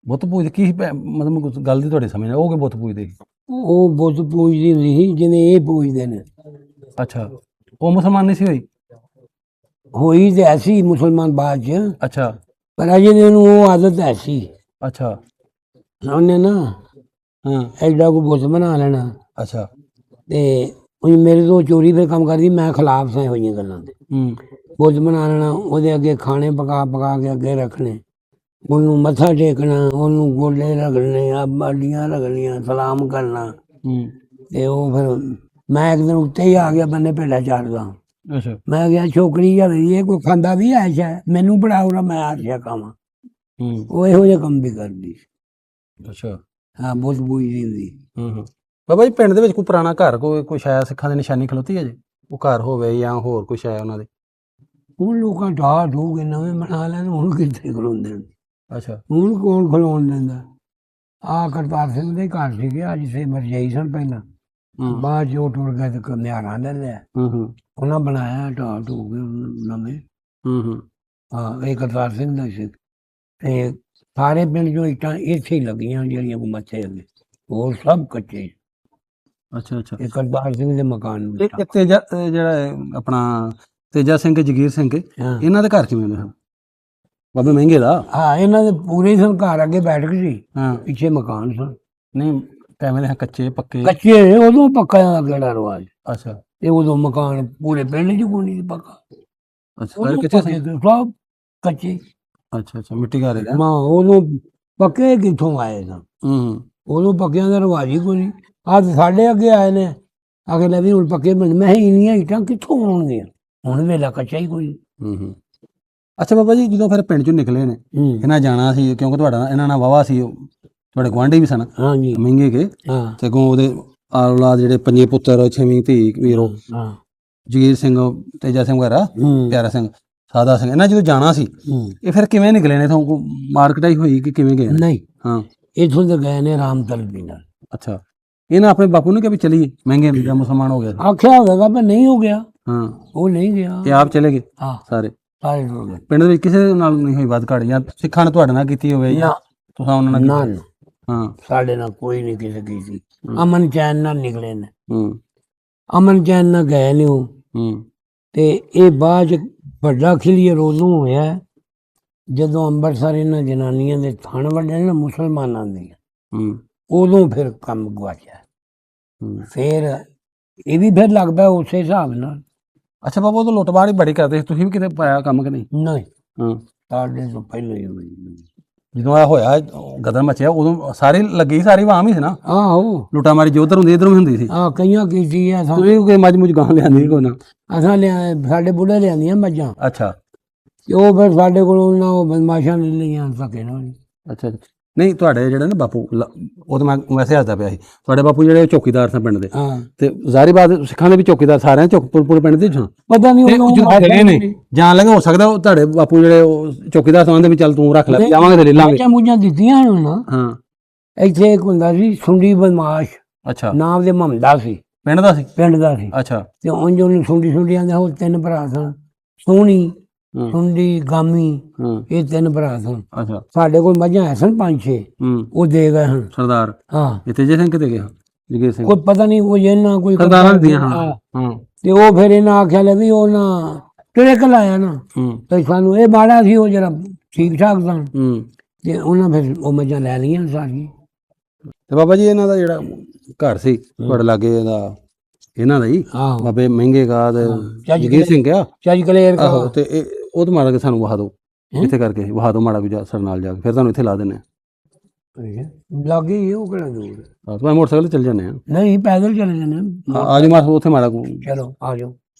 ਬੁੱਤ ਪੂਜਦੇ ਕੀ ਸੀ ਮਤਲਬ ਕੁਛ ਗੱਲ ਦੀ ਤੁਹਾਡੇ ਸਮਝ ਉਹ ਕਿ ਬੁੱਤ ਪੂਜਦੇ ਸੀ? ਉਹ ਬੁੱਤ ਪੂਜਦੀ ਹੁੰਦੀ ਸੀ ਜਿਵੇਂ ਇਹ ਪੂਜਦੇ ਨੇ। ਅੱਛਾ ਉਹ ਮੁਸਲਮਾਨ ਨਹੀਂ ਸੀ ਹੋਈ? ਹੋਈ ਤੇ ਐਸੀ ਮੁਸਲਮਾਨ ਬਾਅਦ ਚ, ਅੱਛਾ ਪਰ ਅਜੇ ਵੀ ਉਹਨੂੰ ਉਹ ਆਦਤ ਐਸੀ। ਅੱਛਾ ਉਹਨੇ ਨਾ ਹਾਂ ਐਡਾ ਕੋ ਬੁੱਤ ਬਣਾ ਲੈਣਾ ਅੱਛਾ ਤੇ ਉਹ ਮੇਰੇ ਤੋਂ ਚੋਰੀ ਫਿਰ ਕੰਮ ਕਰਦੀ, ਮੈਂ ਖਿਲਾਫ ਸਾਂ ਹੋਈਆਂ ਗੱਲਾਂ ਦੇ। ਹੂੰ ਬੁੱਤ ਬਣਾ ਲੈਣਾ, ਉਹਦੇ ਅੱਗੇ ਖਾਣੇ ਪਕਾ ਪਕਾ ਕੇ ਅੱਗੇ ਰੱਖਣੇ ਉਹਨੂੰ ਮੱਥਾ ਟੇਕਣਾ, ਉਹਨੂੰ ਗੋਡੇ ਰਗੜਨੇ, ਆ ਬਾਡੀਆਂ ਰਗੜਨੀਆਂ, ਸਲਾਮ ਕਰਨਾ। ਤੇ ਉਹ ਫਿਰ ਮੈਂ ਇੱਕ ਦਿਨ ਉੱਤੇ ਹੀ ਆ ਗਿਆ ਬੰਨੇ ਭੇਡਾਂ ਚਾਰਦਾ। ਅੱਛਾ ਮੈਂ ਕਿਹਾ ਛੋਕਰੀ ਜਾਵੇ ਇਹ ਕੋਈ ਖਾਂਦਾ ਵੀ ਐ ਸ਼ਾਇਦ, ਮੈਨੂੰ ਪੜਾਉਣਾ ਮੈਂ ਆਸ਼ਿਆ ਖਾਵਾਂ। ਉਹ ਇਹੋ ਜਿਹੇ ਕੰਮ ਵੀ ਕਰਦੀ ਸੀ। ਅੱਛਾ ਹਾਂ ਬਹੁਤ ਬੁਝਦੀ ਹੁੰਦੀ। ਬਾਬਾ ਜੀ ਪਿੰਡ ਦੇ ਵਿੱਚ ਕੋਈ ਪੁਰਾਣਾ ਘਰ ਕੋਈ ਸ਼ਾਇਦ ਸਿੱਖਾਂ ਦੀ ਨਿਸ਼ਾਨੀ ਖਲੋਤੀ ਹੈ ਜੀ, ਉਹ ਘਰ ਹੋਵੇ ਜਾਂ ਹੋਰ ਕੁਛ ਹੈ ਉਹਨਾਂ ਦੇ? ਹੁਣ ਲੋਕਾਂ ਢਾਹ ਢੂ ਕੇ ਨਵੇਂ ਬਣਾ ਲੈਣ, ਹੁਣ ਕਿੱਥੇ ਖਲੋਂਦੇ ਨੇ। ਅੱਛਾ ਹੁਣ ਕੌਣ ਖਲੋਣ ਦਿੰਦਾ। ਆਹ ਕਰਤਾਰ ਸਿੰਘ ਦੇ ਘਰ ਸੀਗੇ, ਅੱਜ ਸੇ ਮਰਜਾਈ ਸਨ ਪਹਿਲਾਂ, ਬਾਅਦ ਜੋ ਟੁਰ ਗਏ ਤੇ ਨਿਆਣਾ ਲੈ ਲਿਆ। ਉਹਨਾਂ ਬਣਾਇਆ ਢਾਹ ਢੂ ਕੇ ਨਵੇਂ। ਹਾਂ ਇਹ ਕਰਤਾਰ ਸਿੰਘ ਦਾ ਸੀ। ਤੇ ਸਾਰੇ ਪਿੰਡ ਚੋਂ ਇੱਟਾਂ ਇੱਥੇ ਹੀ ਲੱਗੀਆਂ ਜਿਹੜੀਆਂ ਕੋ ਮੱਥੇ ਅੱਗੇ, ਹੋਰ ਸਭ ਕੱਚੇ। ਅੱਛਾ ਅੱਛਾ ਇਹ ਕਰਤਾਰ ਸਿੰਘ ਦੇ ਮਕਾਨ ਨੂੰ ਇਹ ਤੇਜਾ ਜਿਹੜਾ ਆਪਣਾ ਤੇਜਾ ਸਿੰਘ ਜਗੀਰ ਸਿੰਘ ਇਹਨਾਂ ਦੇ ਘਰ ਕਿਵੇਂ ਦੇ ਹਨ? ਬਾਬੇ ਮਹਿੰਗੇ ਦਾ? ਹਾਂ ਇਹਨਾਂ ਦੇ ਪੂਰੇ ਸਨ ਘਰ, ਅੱਗੇ ਬੈਠ ਕੇ ਸੀ, ਹਾਂ ਪਿੱਛੇ ਮਕਾਨ ਸਨ। ਨਹੀਂ ਕਿਵੇਂ ਦੇ ਕੱਚੇ ਪੱਕੇ? ਕੱਚੇ ਉਦੋਂ ਪੱਕਿਆਂ ਦਾ ਕਿਹੜਾ ਰਿਵਾਜ। ਅੱਛਾ ਤੇ ਉਦੋਂ ਮਕਾਨ ਪੂਰੇ ਪਿੰਡ 'ਚ ਕੋਈ ਨਹੀਂ ਪੱਕਾ। ਅੱਛਾ ਉਦੋਂ ਕਿੱਥੇ ਪੱਕੇ ਤੇ ਸਭ ਕੱਚੇ। ਅੱਛਾ ਅੱਛਾ ਮਿੱਟੀ ਘਰ ਹੈ। ਮਾਂ ਉਦੋਂ ਪੱਕੇ ਕਿੱਥੋਂ ਆਏ ਸਨ? ਉਦੋਂ ਪੱਕਿਆਂ ਦਾ ਰਿਵਾਜ ਹੀ ਕੋਈ ਨਹੀਂ। ਅੱਜ ਸਾਡੇ ਅੱਗੇ ਆਏ ਨੇ, ਅਗਲੇ ਵੀ ਹੁਣ ਪੱਕੇ ਬਣ, ਮੈਂ ਇੰਨੀਆਂ ਇੱਟਾਂ ਕਿੱਥੋਂ ਆਉਣਗੀਆਂ? ਹੁਣ ਵੇਲਾ ਕੱਚਾ ਹੀ ਕੋਈ। ਅੱਛਾ ਬਾਬਾ ਜੀ ਜਦੋਂ ਫਿਰ ਪਿੰਡ ਚੋਂ ਨਿਕਲੇ ਨੇ ਇਹਨਾਂ ਜਾਣਾ ਸੀ, ਕਿਉਂਕਿ ਤੁਹਾਡਾ ਇਹਨਾਂ ਨਾਲ ਵਾਵਾ ਸੀ, ਤੁਹਾਡੇ ਗੁਆਂਢੀ ਵੀ ਸਨ ਹਾਂਜੀ ਮਹਿੰਗੇ ਕੇ, ਹਾਂ ਤੇ ਅੱਗੋਂ ਉਹਦੇ ਔਲਾਦ ਜਿਹੜੇ ਪੰਜੇ ਪੁੱਤਰ, ਛੇਵੀਂ ਧੀ ਵੀਰੋ, ਹਾਂ ਜਗੀਰ ਸਿੰਘ, ਤੇਜਾ ਸਿੰਘ ਵਗੈਰਾ, ਪਿਆਰਾ ਸਿੰਘ, ਸਾਦਾ ਸਿੰਘ, ਇਹਨਾਂ ਜਦੋਂ ਜਾਣਾ ਸੀ ਇਹ ਫਿਰ ਕਿਵੇਂ ਨਿਕਲੇ ਨੇ? ਤੁਹਾਨੂੰ ਮਾਰਕੀਟਾਈ ਹੋਈ ਕਿ ਕਿਵੇਂ ਗਏ? ਨਹੀਂ ਹਾਂ ਇੱਥੋਂ ਤਾਂ ਗਏ ਨੇ ਰਾਮ ਤਲਬੀ ਨਾਲ। ਅੱਛਾ ਇਹਨਾਂ ਆਪਣੇ ਬਾਪੂ ਨੂੰ ਕਿਹਾ ਵੀ ਚਲੀਏ, ਮਹਿੰਗੇ ਦਾ ਮੁਸਲਮਾਨ ਹੋ ਗਿਆ? ਆਖਿਆ ਹੋਵੇਗਾ ਪਰ ਨਹੀਂ ਹੋ ਗਿਆ। ਹਾਂ ਉਹ ਨਹੀਂ ਗਿਆ। ਤੇ ਆਪ ਚਲੇ ਗਏ ਹਾਂ ਸਾਰੇ? ਸਾਰੇ ਹੋ ਗਏ। ਪਿੰਡ ਦੇ ਵਿੱਚ ਕਿਸੇ ਨਾਲ ਨਹੀਂ ਹੋਈ ਬਾਤ ਘਾਟ, ਜਾਂ ਸਿੱਖਾਂ ਨੇ ਤੁਹਾਡੇ ਨਾਲ ਕੀਤੀ ਹੋਵੇ ਜਾਂ ਤੁਸੀਂ ਉਹਨਾਂ ਨਾਲ? ਨਾ ਨਾ ਹਾਂ ਸਾਡੇ ਨਾਲ ਕੋਈ ਨਹੀਂ ਕਿਸੇ ਕੀਤੀ। ਅਮਨ ਚੈਨ ਨਾਲ ਨਿਕਲੇ ਨੇ, ਅਮਨ ਚੈਨ ਨਾਲ ਗਏ ਨੇ ਉਹ। ਤੇ ਇਹ ਬਾਅਦ 'ਚ ਵੱਡਾ ਖਿਲੀਅਰ ਉਦੋਂ ਹੋਇਆ ਜਦੋਂ ਅੰਮ੍ਰਿਤਸਰ ਇਹਨਾਂ ਜਨਾਨੀਆਂ ਦੇ ਥਣ ਵੱਡੇ ਨਾ ਮੁਸਲਮਾਨਾਂ ਦੇ, ਉਦੋਂ ਫਿਰ ਕੰਮ ਗਵਾਚਿਆ। ਫਿਰ ਇਹ ਵੀ ਫਿਰ ਲੱਗ ਪਿਆ ਉਸੇ ਹਿਸਾਬ ਨਾਲ। ਅੱਛਾ ਬਾਬਾ ਉਦੋਂ ਲੁੱਟਮਾਰ ਹੀ ਬੜੀ ਕਰਦੇ ਸੀ, ਤੁਸੀਂ ਵੀ ਕਿਤੇ ਪਾਇਆ ਕੰਮ ਕਿ ਨਹੀਂ? ਨਹੀਂ ਹਾਂ ਸਾਡੇ ਤੋਂ ਪਹਿਲਾਂ ਹੀ ਹੋਈ। ਜਦੋਂ ਇਹ ਹੋਇਆ ਗਦਰ ਮਚਿਆ ਉਦੋਂ ਸਾਰੀ ਲੱਗੀ, ਸਾਰੀ ਵਾਮ ਹੀ ਸੀ ਨਾ? ਆਹੋ ਲੁੱਟਾ ਮਾਰੀ ਜੋ ਉਧਰ ਹੁੰਦੀ ਇਧਰੋਂ ਵੀ ਹੁੰਦੀ ਸੀ। ਆਹ ਕਈਆਂ ਕੀਤੀ ਆ। ਤੁਸੀਂ ਕੋਈ ਮੱਝ ਮੁਝ ਗਾਂ ਲਿਆਂਦੀ ਕੋਈ ਨਾ? ਅਸਾਂ ਲਿਆ, ਸਾਡੇ ਬੁੱਢੇ ਲਿਆਂਦੀਆਂ ਮੱਝਾਂ। ਅੱਛਾ ਤੇ ਉਹ ਫਿਰ ਸਾਡੇ ਕੋਲ ਉਹਨਾਂ ਉਹ ਬਦਮਾਸ਼ਾਂ ਨੇ ਲਈਆਂ ਸਕੇ ਨਾ। ਅੱਛਾ ਨਹੀਂ ਤੁਹਾਡੇ ਜਿਹੜੇ ਨਾ ਬਾਪੂ, ਉਹ ਤਾਂ ਮੈਂ ਵੈਸੇ ਹੱਸਦਾ ਪਿਆ ਸੀ, ਤੁਹਾਡੇ ਬਾਪੂ ਜਿਹੜੇ ਚੌਕੀਦਾਰ ਸਨ ਪਿੰਡ ਦੇ, ਹਾਂ ਤੇ ਜ਼ਾਰੀ ਬਾਤ ਸਿੱਖਾਂ ਦੇ ਵੀ ਚੌਕੀਦਾਰ ਸਾਰਿਆਂ ਚੌਕਪੁਰ ਪਿੰਡ ਦੇ ਸਨ। ਪਤਾ ਨਹੀਂ ਉਹ ਨੇ ਜਾਣ ਲੱਗਾ, ਹੋ ਸਕਦਾ ਉਹ ਤੁਹਾਡੇ ਬਾਪੂ ਜਿਹੜੇ ਉਹ ਚੌਕੀਦਾਰ ਸਨ ਵੀ ਚੱਲ ਤੂੰ ਰੱਖ ਲੈ, ਜਾਵਾਂਗੇ ਤੇ ਲੈ ਲਾਂਗੇ। ਮੱਝਾਂ ਮੁੱਝਾਂ ਦਿੱਤੀਆਂ ਹੁਣ। ਹਾਂ ਇੱਥੇ ਇੱਕ ਹੁੰਦਾ ਸੀ ਸੁੰਡੀ ਬਦਮਾਸ਼, ਅੱਛਾ ਨਾਮ ਦੇ ਮਹਮਦਾ ਸੀ, ਪਿੰਡ ਦਾ ਸੀ? ਪਿੰਡ ਦਾ ਸੀ। ਅੱਛਾ ਤੇ ਉਂਝ ਉਹਨੂੰ ਸੁੰਡੀ ਆਂਦੇ। ਉਹ ਤਿੰਨ ਭਰਾ ਸਨ, ਸੋਹਣੀ, ਸੁੰਡੀ, ਗਾਮੀ, ਇਹ ਤਿੰਨ ਭਰਾ ਸਨ। ਅੱਛਾ ਸਾਡੇ ਕੋਲ ਮੱਝਾਂ ਹੈ ਸਨ 5-6, ਉਹ ਦੇ ਗਏ ਹਨ ਸਰਦਾਰ। ਹਾਂ ਇੱਥੇ ਜੇ ਸਿੰਘ ਕਿਤੇ ਗਿਆ ਜਗੀਰ ਸਿੰਘ? ਕੋਈ ਪਤਾ ਨਹੀਂ, ਉਹ ਇਹਨਾਂ ਕੋਈ ਸਰਦਾਰਾਂ ਦੀਆਂ। ਹਾਂ ਤੇ ਉਹ ਫਿਰ ਇਹਨਾਂ ਆਖਿਆ ਲੈ ਵੀ ਉਹ ਨਾ ਟਿੜਕ ਲਾਇਆ ਨਾ, ਤੇ ਸਾਨੂੰ ਇਹ ਮਾੜਾ ਸੀ, ਉਹ ਜਰਾ ਠੀਕ ਠਾਕ ਸਨ। ਤੇ ਉਹਨਾਂ ਫਿਰ ਉਹ ਮੱਝਾਂ ਲੈ ਲਈਆਂ ਸਾਰੀਆਂ। ਤੇ ਬਾਬਾ ਜੀ ਇਹਨਾਂ ਦਾ ਜਿਹੜਾ ਘਰ ਸੀ ਤੁਹਾਡੇ ਲਾਗੇ, ਇਹਦਾ ਇਹਨਾਂ ਦਾ ਹੀ ਆਹੋ ਬਾਬੇ ਮਹਿੰਗੇ ਕਾ ਜਗੀਰ ਸਿੰਘ ਆ? ਚੱਜ ਕਲੇਰ ਕਾ। ਆਹੋ ਤੇ ਇਹ ਉਹ ਤਾਂ ਮਾੜਾ ਕੇ ਸਾਨੂੰ ਵਹਾ ਦਿਓ, ਇੱਥੇ ਕਰਕੇ ਵਹਾ ਦਿਓ ਮਾੜਾ ਵੀ ਸਰ ਨਾਲ ਜਾ ਕੇ, ਫਿਰ ਤੁਹਾਨੂੰ ਇੱਥੇ ਲਾ ਦਿੰਦੇ ਆ। ਲੱਗੇ ਹੀ ਉਹ ਕਿਹੜਾ ਦੂਰ। ਮੈਂ ਮੋਟਰਸਾਈਕਲ ਤੇ ਚੱਲ ਜਾਂਦੇ ਆ। ਨਹੀਂ ਪੈਦਲ ਚਲੇ ਜਾਂਦੇ ਆ। ਆ ਜਾਓ ਮਾਰ ਉੱਥੇ ਮਾੜਾ ਕੋ ਚਲੋ ਆ ਜਾਓ,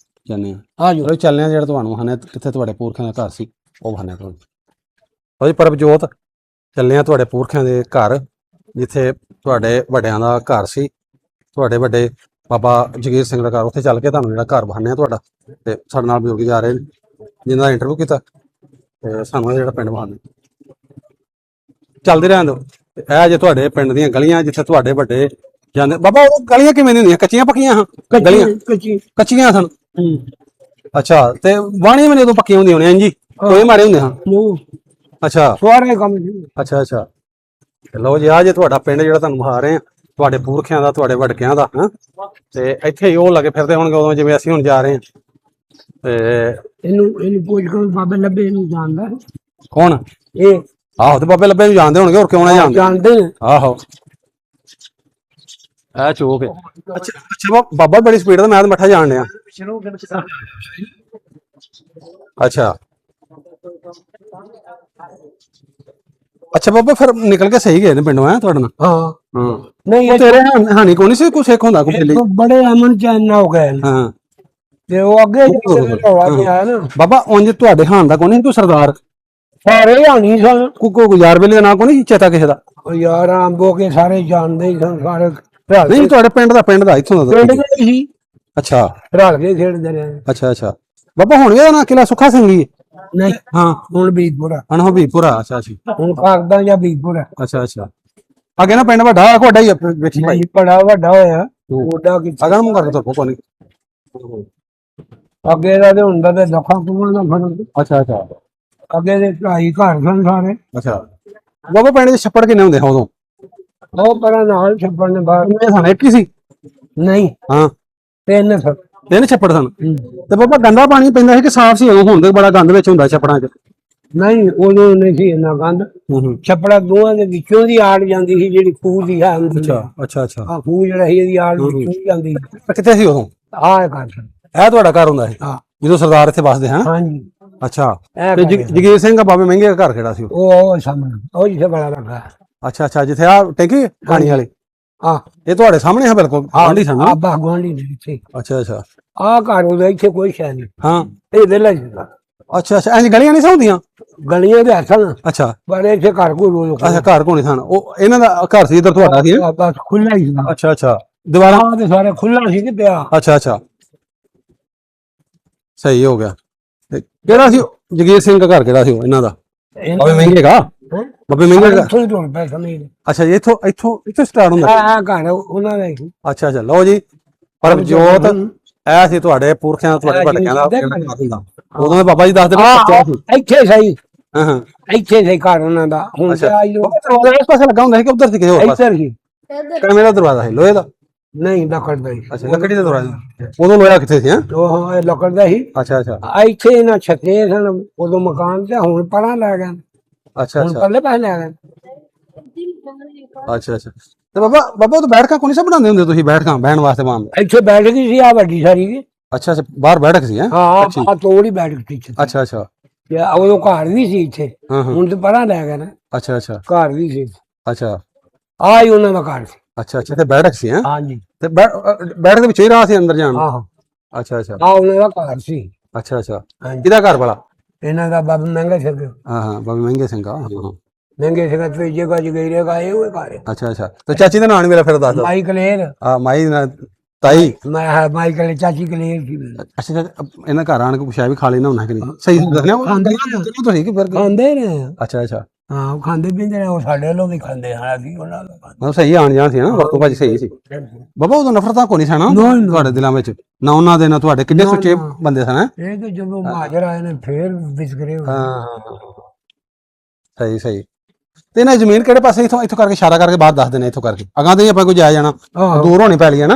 ਜਾਂਦੇ ਆ। ਆ ਜਾਓ। ਚਲੋ ਚੱਲਦੇ ਆ, ਜਿਹੜਾ ਤੁਹਾਨੂੰ ਵਹਾਨੇ ਕਿੱਥੇ ਤੁਹਾਡੇ ਪੁਰਖਿਆਂ ਦਾ ਘਰ ਸੀ ਉਹ ਵਹਾਨੇ ਤੁਹਾਨੂੰ। ਭਾਈ ਪਰਬਜੋਤ ਚੱਲੇ ਆ ਤੁਹਾਡੇ ਪੁਰਖਿਆਂ ਦੇ ਘਰ, ਜਿੱਥੇ ਤੁਹਾਡੇ ਵੱਡਿਆਂ ਦਾ ਘਰ ਸੀ, ਤੁਹਾਡੇ ਵੱਡੇ ਬਾਬਾ ਜਗੀਰ ਸਿੰਘ ਦਾ ਘਰ। ਉੱਥੇ ਚੱਲ ਕੇ ਤੁਹਾਨੂੰ ਜਿਹੜਾ ਘਰ ਵਹਾਨੇ ਆ ਤੁਹਾਡਾ, ਤੇ ਸਾਡੇ ਨਾਲ ਬਜ਼ੁਰਗ ਜਾ ਰਹੇ ਨੇ ਜਿਨ੍ਹਾਂ ਦਾ ਇੰਟਰਵਿਊ ਕੀਤਾ, ਤੇ ਸਾਨੂੰ ਜਿਹੜਾ ਪਿੰਡ ਵਹਾਨੇ ਚੱਲਦੇ ਰਹਿਣ ਦਿਓ। ਇਹ ਜੇ ਤੁਹਾਡੇ ਪਿੰਡ ਦੀਆਂ ਗਲੀਆਂ ਜਿੱਥੇ ਤੁਹਾਡੇ ਵੱਡੇ ਜਾਂਦੇ। ਬਾਬਾ ਉਹ ਗਲੀਆਂ ਕਿਵੇਂ ਦੀਆਂ ਹੁੰਦੀਆਂ, ਕੱਚੀਆਂ ਪੱਕੀਆਂ? ਹਾਂ ਗਲੀਆਂ ਕੱਚੀਆਂ ਸਨ। ਅੱਛਾ ਤੇ ਵਾਣੀਆਂ ਵੀ ਉਦੋਂ ਪੱਕੀਆਂ ਹੁੰਦੀਆਂ ਹੋਣੀਆਂ ਜੀ, ਕੋਈ ਮਾਰੇ ਹੁੰਦੇ ਹਾਂ? ਅੱਛਾ ਸਾਰੇ ਕੰਮ। ਅੱਛਾ ਅੱਛਾ ਲਓ ਜੀ, ਆ ਜੇ ਤੁਹਾਡਾ ਪਿੰਡ ਜਿਹੜਾ ਤੁਹਾਨੂੰ ਵਿਖਾ ਰਹੇ ਆ, ਤੁਹਾਡੇ ਪੁਰਖਿਆਂ ਦਾ, ਤੁਹਾਡੇ ਵਡਕਿਆਂ ਦਾ। ਹਾਂ ਤੇ ਇੱਥੇ ਹੀ ਉਹ ਲੱਗੇ ਫਿਰਦੇ ਹੋਣਗੇ ਉਦੋਂ ਜਿਵੇਂ ਅਸੀਂ ਹੁਣ ਜਾ ਰਹੇ ਹਾਂ। ਤੇ ਇਹਨੂੰ ਪੁੱਛ ਕੇ ਬਾਬੇ ਲੱਭੇ ਨੂੰ ਜਾਣਦਾ ਕੌਣ? ਇਹ ਆਹੋ ਤੇ ਬਾਬੇ ਲੱਭੇ ਨੂੰ ਜਾਣਦੇ ਹੋਣਗੇ, ਹੋਰ ਕਿਉਂ ਨਾ ਜਾਣਦੇ। ਆਹੋ ਇਹ ਚੋਕ ਹੈ। ਅੱਛਾ ਅੱਛਾ ਬਾਬਾ ਬੜੀ ਸਪੀਡ ਦਾ, ਮੈਂ ਤਾਂ ਮੱਠਾ ਜਾਣ ਡਿਆ। ਅੱਛਾ ਅੱਛਾ ਬਾਬਾ ਫਿਰ ਨਿਕਲ ਕੇ ਸਹੀ ਗਏ ਨੇ ਪਿੰਡੋਂ ਹੈ ਤੁਹਾਡੇ ਨਾਲ? ਹਾਂ ਹਾਂ ਨਹੀਂ ਉਹ ਤੇਰੇ ਹਾਨੀ ਕੋਈ ਨਹੀਂ ਸੀ, ਕੋਈ ਸਿੱਖ ਹੁੰਦਾ ਕੋਈ ਪਹਿਲੀ? ਬੜੇ ਅਮਨ ਚੈਨ ਨਾ ਹੋ ਗਏ ਨੇ। ਹਾਂ ਤੇ ਉਹ ਅੱਗੇ ਜਿਹੜਾ ਢੋਲਾ ਤੇ ਆਇਆ ਨਾ ਬਾਬਾ ਉਂਝ ਤੁਹਾਡੇ ਹਾਨ ਦਾ ਕੋਈ ਨਹੀਂ, ਤੂੰ ਸਰਦਾਰ ਸਾਰੇ ਹਾਨੀ ਸਨ। ਕੋਈ ਗੁਜ਼ਾਰ ਵੇਲੇ ਦਾ ਨਾਂ ਕੋਈ ਨਹੀਂ ਚੇਤਾ ਕਿਸੇ ਦਾ? ਉਹ ਯਾਰ ਆਂਬੋ ਕੇ ਸਾਰੇ ਜਾਣਦੇ ਹੀ ਸਨ, ਸਾਰੇ ਰਲ ਨਹੀਂ ਕੇ ਤੁਹਾਡੇ ਪਿੰਡ ਦਾ ਇੱਥੋਂ ਦਾ? ਪਿੰਡ ਦੇ ਸੀ, ਅੱਛਾ ਰਲ ਕੇ ਖੇਡਦੇ ਰਹੇ। ਅੱਛਾ ਅੱਛਾ ਬਾਬਾ ਹੁਣ ਵੀ ਇਹਦਾ ਨਾਂ ਕਿਲਾ ਸੁੱਖਾ ਸਿੰਘ ਹੀ? ਨਹੀਂ ਹਾਂ ਹੁਣ ਬੀਜਪੁਰਾ, ਹਬੀਬਪੁਰਾ। ਅੱਛਾ ਅੱਛਾ ਹੁਣ ਕਾਗਦਾਂ ਜਾਂ ਬੀਜਪੁਰਾ। ਅੱਛਾ ਅੱਛਾ ਅੱਗੇ ਨਾ ਪਿੰਡ ਵੱਡਾ ਤੁਹਾਡਾ ਹੀ ਆ ਵੇਖੀ ਭਾਈ? ਨਹੀਂ ਬੜਾ ਵੱਡਾ ਹੋਇਆ ਉਹਦਾ ਕਿ ਅਗਰ ਨੂੰ ਕਰ ਦੋ ਕੋਈ ਅੱਗੇ ਦਾ ਤੇ ਹੁੰਦਾ ਤੇ ਲੱਖਾਂ ਕੁਮਾਂ ਦਾ ਫਰਕ। ਅੱਛਾ ਅੱਛਾ ਅੱਗੇ ਦੇ ਢਾਈ ਘਰ ਸਨ ਸਾਰੇ। ਅੱਛਾ ਬਾਬਾ ਪਿੰਡ ਦੇ ਛੱਪੜ ਕਿੰਨੇ ਹੁੰਦੇ ਉਦੋਂ? ਉਹ ਪਰਾਂ ਨਾਲ ਛੱਪੜ ਨੇ ਬਾਹਰ। ਕਿੰਨੇ ਸਨ, ਇੱਕ ਹੀ ਸੀ? ਨਹੀਂ ਹਾਂ ਤਿੰਨ ਸਨ। ਤਿੰਨ ਛੱਪੜ ਸਨ। ਤੇ ਬਾਬਾ ਗੰਦਾ ਪਾਣੀ ਪੈਂਦਾ ਸੀ ਕਿ ਸਾਫ਼ ਸੀ ਉਦੋਂ? ਹੁਣ ਤੇ ਬੜਾ ਗੰਦ ਵਿੱਚ ਹੁੰਦਾ ਛੱਪੜਾਂ 'ਚ। ਨਹੀਂ ਉਦੋਂ ਨਹੀਂ ਸੀ ਇੰਨਾ ਗੰਦ। ਛੱਪੜਾ ਦੋਹਾਂ ਦੇ ਵਿੱਚੋਂ ਦੀ ਆੜ ਜਾਂਦੀ ਸੀ, ਜਿਹੜੀ ਖੂਹ ਦੀ ਹੈ ਅੱਛਾ ਅੱਛਾ ਅੱਛਾ ਆ ਖੂਹ ਜਿਹੜਾ ਸੀ ਇਹਦੀ ਆੜ ਵਿੱਚੋਂ ਦੀ ਜਾਂਦੀ ਸੀ। ਕਿੱਥੇ ਸੀ ਉਦੋਂ? ਆਹ ਘਰ ਸਨ। ਇਹ ਤੁਹਾਡਾ ਘਰ ਹੁੰਦਾ ਸੀ ਹਾਂ ਜਦੋਂ ਸਰਦਾਰ ਇੱਥੇ ਵੱਸਦੇ ਹਨ? ਹਾਂਜੀ ਅੱਛਾ ਇਹ ਤੇ ਘਰ ਸੀ। ਜਗੀਰ ਸਿੰਘ ਦਾ ਬਾਬੇ ਮਹਿੰਗੇ ਦਾ ਘਰ ਕਿਹੜਾ ਸੀ? ਉਹ ਸਾਹਮਣੇ ਉਹ ਜਿੱਥੇ ਬੜਾ ਲੱਗਾ। ਅੱਛਾ ਅੱਛਾ ਜਿੱਥੇ ਆ ਟੈਂਕੀ ਪਾਣੀ ਵਾਲੀ, ਆ ਇਹ ਤੁਹਾਡੇ ਸਾਹਮਣੇ ਹੈ ਬਿਲਕੁਲ ਆਂਢੀ ਸਾਨੂੰ? ਆ ਬਾਗਵਾਨੀ ਦੇ ਵਿੱਚ ਅੱਛਾ ਅੱਛਾ ਆ ਘਰ ਉਹਦਾ, ਇੱਥੇ ਕੋਈ ਸ਼ੈ ਨਹੀਂ। ਹਾਂ ਇਹ ਵਿਹਲਾ ਸੀਗਾ। ਅੱਛਾ ਅੱਛਾ ਇੰਜ ਗਲੀਆਂ ਨਹੀਂ ਹੁੰਦੀਆਂ? ਗਲੀਆਂ ਦੇ ਹੱਥਾਂ ਅੱਛਾ ਪਰ ਇੱਥੇ ਘਰ ਕੋਈ ਰੋਜ਼ ਅੱਛਾ ਘਰ ਕੋਣੀ ਸਨ, ਉਹ ਇਹਨਾਂ ਦਾ ਘਰ ਸੀ ਇੱਧਰ ਤੁਹਾਡਾ ਸੀ? ਬਸ ਖੁੱਲਾ ਹੀ ਸੀਗਾ। ਅੱਛਾ ਅੱਛਾ ਦੀਵਾਰਾਂ? ਆਹ ਤੇ ਸਾਰੇ ਖੁੱਲਾ ਸੀ ਕਿ ਪਿਆ। ਅੱਛਾ ਅੱਛਾ ਸਹੀ ਹੋ ਗਿਆ। ਤੇ ਕਿਹੜਾ ਸੀ ਜਗੀਰ ਸਿੰਘ ਦਾ ਘਰ, ਕਿਹੜਾ ਸੀ ਉਹ ਇਹਨਾਂ ਦਾ? ਬਾਬੇ ਮਹਿੰਗੇ ਦਾ? ਬਾਬੇ ਮਹਿੰਗੇ ਦਾ? ਥੋੜੀ ਥੋੜੀ ਪੈਸਾ ਨਹੀਂ। ਅੱਛਾ ਜੀ ਇੱਥੋਂ ਇੱਥੋਂ ਇੱਥੋਂ ਸਟਾਰਟ ਹੁੰਦਾ? ਆ ਘਰ ਉਹਨਾਂ ਦਾ ਹੀ। ਅੱਛਾ ਅੱਛਾ ਲਓ ਜੀ ਪਰਮਜੋਤ ਇਹ ਸੀ ਤੁਹਾਡੇ ਪੁਰਖਿਆਂ ਤੁਹਾਡੇ ਭਟਕਿਆਂ ਦਾ ਹੁੰਦਾ। ਉਦੋਂ ਦੇ ਬਾਬਾ ਜੀ ਦੱਸਦੇ ਪਏ ਬੱਚਾ ਸੀ। ਇੱਥੇ ਸਹੀ, ਹਾਂ ਹਾਂ ਇੱਥੇ ਸਹੀ ਘਰ ਉਹਨਾਂ ਦਾ। ਹੁਣ ਤੇ ਆਈ ਉਹ ਦਰਵਾਜ਼ਾ ਇਸ ਪਾਸੇ ਲੱਗਾ ਹੁੰਦਾ ਸੀ ਕਿ ਉਧਰ ਸੀ ਕਿਸੇ ਹੋਰ ਪਾਸੇ? ਇੱਧਰ ਹੀ। ਕਿਵੇਂ ਦਾ ਦਰਵਾਜ਼ਾ ਸੀ, ਲੋਹੇ ਦਾ? ਨਹੀਂ ਲੱਕੜ ਦਾ ਹੀ। ਅੱਛਾ ਲੱਕੜੀ ਦਾ ਦਰਵਾਜ਼ਾ। ਉਦੋਂ ਲੋਹਾ ਕਿੱਥੇ ਸੀ? ਹਾਂ ਉਹ ਇਹ ਲੱਕੜ ਦਾ ਹੀ। ਅੱਛਾ ਅੱਛਾ ਇੱਥੇ ਇਹਨਾਂ ਛੱਤੇ ਸਨ ਉਦੋਂ ਮਕਾਨ, ਤੇ ਹੁਣ ਪਰਾਂ ਲੈ ਗਏ। ਅੱਛਾ ਹੁਣ ਅੱਛਾ ਪਰਲੇ ਪਾਸੇ ਲੈ ਗਏ। ਅੱਛਾ ਅੱਛਾ ਤੇ ਬਾਬਾ ਉਹ ਬੈਠਕਾਂ ਕੋਈ ਨਹੀਂ ਬਣਾਉਂਦੇ ਹੁੰਦੇ ਤੁਸੀਂ? ਬੈਠਕਾਂ ਬਹਿਣ ਵਾਸਤੇ ਬਣਾਉਂਦੇ? ਇੱਥੇ ਬੈਠ ਗਈ ਸੀ ਆ ਵੱਡੀ ਸਾਰੀ ਦੀ। ਅੱਛਾ ਅੱਛਾ ਬਾਹਰ ਬੈਠਕ ਸੀ? ਹਾਂ ਆ ਤੋੜ ਹੀ ਬੈਠ ਗਈ ਸੀ। ਅੱਛਾ ਅੱਛਾ ਤੇ ਉਦੋਂ ਘਰ ਵੀ ਸੀ ਇੱਥੇ। ਹਾਂ ਹਾਂ ਹੁਣ ਤੇ ਪਰਾਂ ਲੈ ਗਏ ਨਾ। ਅੱਛਾ ਅੱਛਾ ਘਰ ਵੀ ਸੀ। ਅੱਛਾ ਆ ਹੀ ਉਹਨਾਂ ਦਾ ਘਰ ਸੀ। ਅੱਛਾ ਅੱਛਾ ਤੇ ਬੈਠਕ ਸੀ? ਹਾਂ ਹਾਂਜੀ ਤੇ ਬੈਠਕ ਦੇ ਵਿੱਚ ਹੀ ਰਾਹ ਸੀ ਅੰਦਰ ਜਾਣ ਨੂੰ? ਆਹੋ ਅੱਛਾ ਅੱਛਾ ਆ ਉਹਨਾਂ ਦਾ ਘਰ ਸੀ। ਅੱਛਾ ਅੱਛਾ ਹਾਂਜੀ ਕਿਹਦਾ ਘਰ ਵਾਲਾ? ਇਹਨਾਂ ਦਾ ਬਾਬਾ ਮਹਿੰਗਾ ਸਿੰਘ। ਹਾਂ ਹਾਂ ਬਾਬੇ ਮਹਿੰਗੇ ਸਿੰਘ ਆ। ਹਾਂ ਮਹਿੰਗੇ ਸਿੰਘ ਤੇ ਜਗ੍ਹਾ ਜਗਈ ਰੇਗਾ ਇਹ ਉਹ ਘਰ ਹੈ। ਅੱਛਾ ਅੱਛਾ ਤੇ ਚਾਚੀ ਦਾ ਨਾਂ ਨੀ ਮੇਰਾ ਫਿਰ ਦੱਸ ਦੋ? ਮਾਈ ਕਲੇਰ। ਆ ਮਾਈ ਤਾਈ? ਮੈਂ ਮਾਈ ਕਲੇ ਚਾਚੀ ਕਲੇਰ ਸੀ। ਅੱਛਾ ਇਹਨਾਂ ਘਰ ਆਣ ਕੇ ਪੁੱਛਿਆ ਵੀ ਖਾ ਲੈਣਾ ਹੁੰਦਾ ਕਿ ਨਹੀਂ? ਸਹੀ ਦੱਸਣਾ ਤੁਸੀਂ ਕਿ ਫਿਰ? ਖਾਂਦੇ ਨੇ। ਅੱਛਾ ਅੱਛਾ ਹਾਂ ਉਹ ਖਾਂਦੇ ਪੀਂਦੇ ਨੇ, ਉਹ ਸਾਡੇ ਵੱਲੋਂ ਵੀ ਖਾਂਦੇ ਹਾਂ ਅਸੀਂ ਉਹਨਾਂ ਦਾ ਖਾਂਦੇ। ਮਤਲਬ ਸਹੀ ਆਣ ਜਾਣ ਸੀ ਨਾ, ਵਰਤੋਂ ਭਾਜੀ ਸਹੀ ਸੀ। ਬਾਬਾ ਉਦੋਂ ਨਫ਼ਰਤਾਂ ਕੋਈ ਨਹੀਂ ਸਨ ਤੁਹਾਡੇ ਦਿਲਾਂ ਵਿੱਚ? ਨਾ ਉਹਨਾਂ ਦੇ ਨਾ ਤੁਹਾਡੇ? ਕਿੰਨੇ ਸੁੱਚੇ ਬੰਦੇ ਸਨ? ਇਹ ਤਾਂ ਜਦੋਂ ਮਹਾਜਰ ਆਏ ਨੇ ਫੇਰ ਵਿਚਕਰੇ ਹੋਏ। ਹਾਂ ਸਹੀ ਸਹੀ ਤੇ ਇਹਨਾਂ ਜ਼ਮੀਨ ਕਿਹੜੇ ਪਾਸੇ ਇੱਥੋਂ ਕਰਕੇ ਇਸ਼ਾਰਾ ਕਰਕੇ ਬਾਅਦ ਦੱਸ ਦੇਣੇ ਇੱਥੋਂ ਕਰਕੇ ਅਗਾਂ ਤੇ ਆਪਾਂ ਕੋਈ ਜਾਇਆ ਜਾਣਾ ਦੂਰ ਹੋਣੀ ਪੈਲੀ ਹੈ ਨਾ?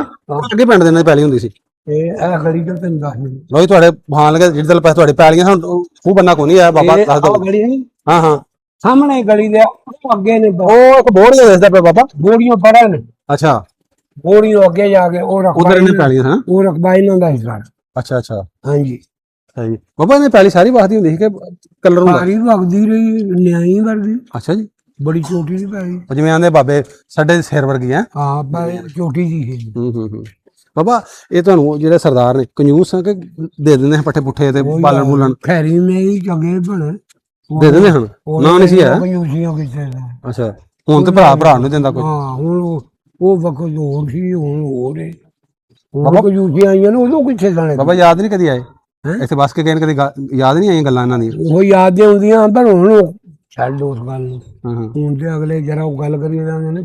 ਅੱਗੇ ਪਿੰਡ ਦੇ ਨਾਲ ਪੈਲੀ ਹੁੰਦੀ ਸੀ? ਇਹ ਗਲੀ ਤੋਂ ਤੈਨੂੰ ਦੱਸ ਦਿੰਦਾ। ਲੋਈ ਤੁਹਾਡੇ ਭਾਣ ਲਗੇ ਜਿਹੜੇ ਪਾਸੇ ਤੁਹਾਡੀ ਪੈਲੀਆਂ ਸਾਨੂੰ ਖੂਹ ਬੰਨਾ ਕੋਈ ਨਹੀਂ ਆਇਆ ਬਾਬਾ ਦੱਸ ਦੋ। ਗਲੀ ਨਹੀਂ ਹਾਂ ਹਾਂ ਸਾਹਮਣੇ ਗਲੀ ਦੇ ਅੱਗੇ ਨੇ ਉਹ ਇੱਕ ਬੋੜੀਆਂ ਦੱਸਦਾ ਪਿਆ ਬਾਬਾ? ਬੋੜੀਆਂ ਪੜਾ ਨੇ। ਅੱਛਾ ਬੋੜੀਆਂ ਅੱਗੇ ਜਾ ਕੇ ਉਹ ਰਕਬਾ ਉਧਰ ਇਹਨੇ ਪੈਲੀਆਂ ਹਨ? ਉਹ ਰਕਬਾ ਇਹਨਾਂ ਦਾ ਹਿੱਸਾ। ਅੱਛਾ ਅੱਛਾ ਹਾਂਜੀ ਸਹੀ ਬਾਬਾ ਇਹਨੇ ਪੈਲੀ ਸਾਰੀ ਵਸਦੀ ਹੁੰਦੀ ਸੀ ਕਿ ਕਲਰ ਹੁੰਦਾ? ਸਾਰੀ ਵਗਦੀ ਰਹੀ ਨਿਆਈ ਵਰਗੀ। ਅੱਛਾ ਜੀ ਬੜੀ ਛੋਟੀ ਜਿਹੀ ਪੈਲੀ। ਜਿਵੇਂ ਆਂਦੇ ਬਾਬੇ ਸਾਡੇ ਸਿਰ ਵਰਗੀ ਹੈ? ਹਾਂ ਪਰ ਛੋਟੀ ਜਿਹੀ ਸੀ। ਹੂੰ ਬਾਬਾ ਇਹ ਤੁਹਾਨੂੰ ਜਿਹੜੇ ਸਰਦਾਰ ਨੇ ਕੰਜੂਸ ਆ ਕਿ ਦੇ ਦਿੰਦੇ ਪੱਠੇ ਪੁੱਠੇ ਤੇ ਪਾਲਣ ਬੁਲਣ? ਖੈਰੀ ਮੇਰੀ ਚੰਗੇ ਬਣੇ ਦੇ ਦਿੰਦੇ ਹਨ? ਨਾ ਨਹੀਂ ਸੀ ਹੈ? ਅੱਛਾ ਹੁਣ ਤੇ ਭਰਾ ਨੂੰ ਦਿੰਦਾ ਕੋਈ? ਹਾਂ ਹੁਣ ਉਹ ਵਕਤ ਹੋਰ ਸੀ, ਹੁਣ ਹੋਰ ਹੈ। ਹੁਣ ਕੋਈ ਯੂਸੀਆਂ ਆਈਆਂ ਨੇ ਉਦੋਂ ਕਿੱਥੇ ਜਾਣੇ? ਬਾਬਾ ਯਾਦ ਨਹੀਂ ਕਦੀ ਆਏ ਇੱਥੇ ਬਸ ਕੇ ਗਏ ਕਦੀ? ਯਾਦ ਨਹੀਂ ਆਈਆਂ ਗੱਲਾਂ ਇਹਨਾਂ ਦੀਆਂ? ਉਹ ਯਾਦ ਆਉਂਦੀਆਂ ਪਰ ਹੁਣ ਛੱਡ ਉਸ ਗੱਲ ਨੂੰ। ਹੁਣ ਤੇ ਅਗਲੇ ਜਰਾ ਉਹ ਗੱਲ ਕਰੀ ਜਾਂਦੇ ਨੇ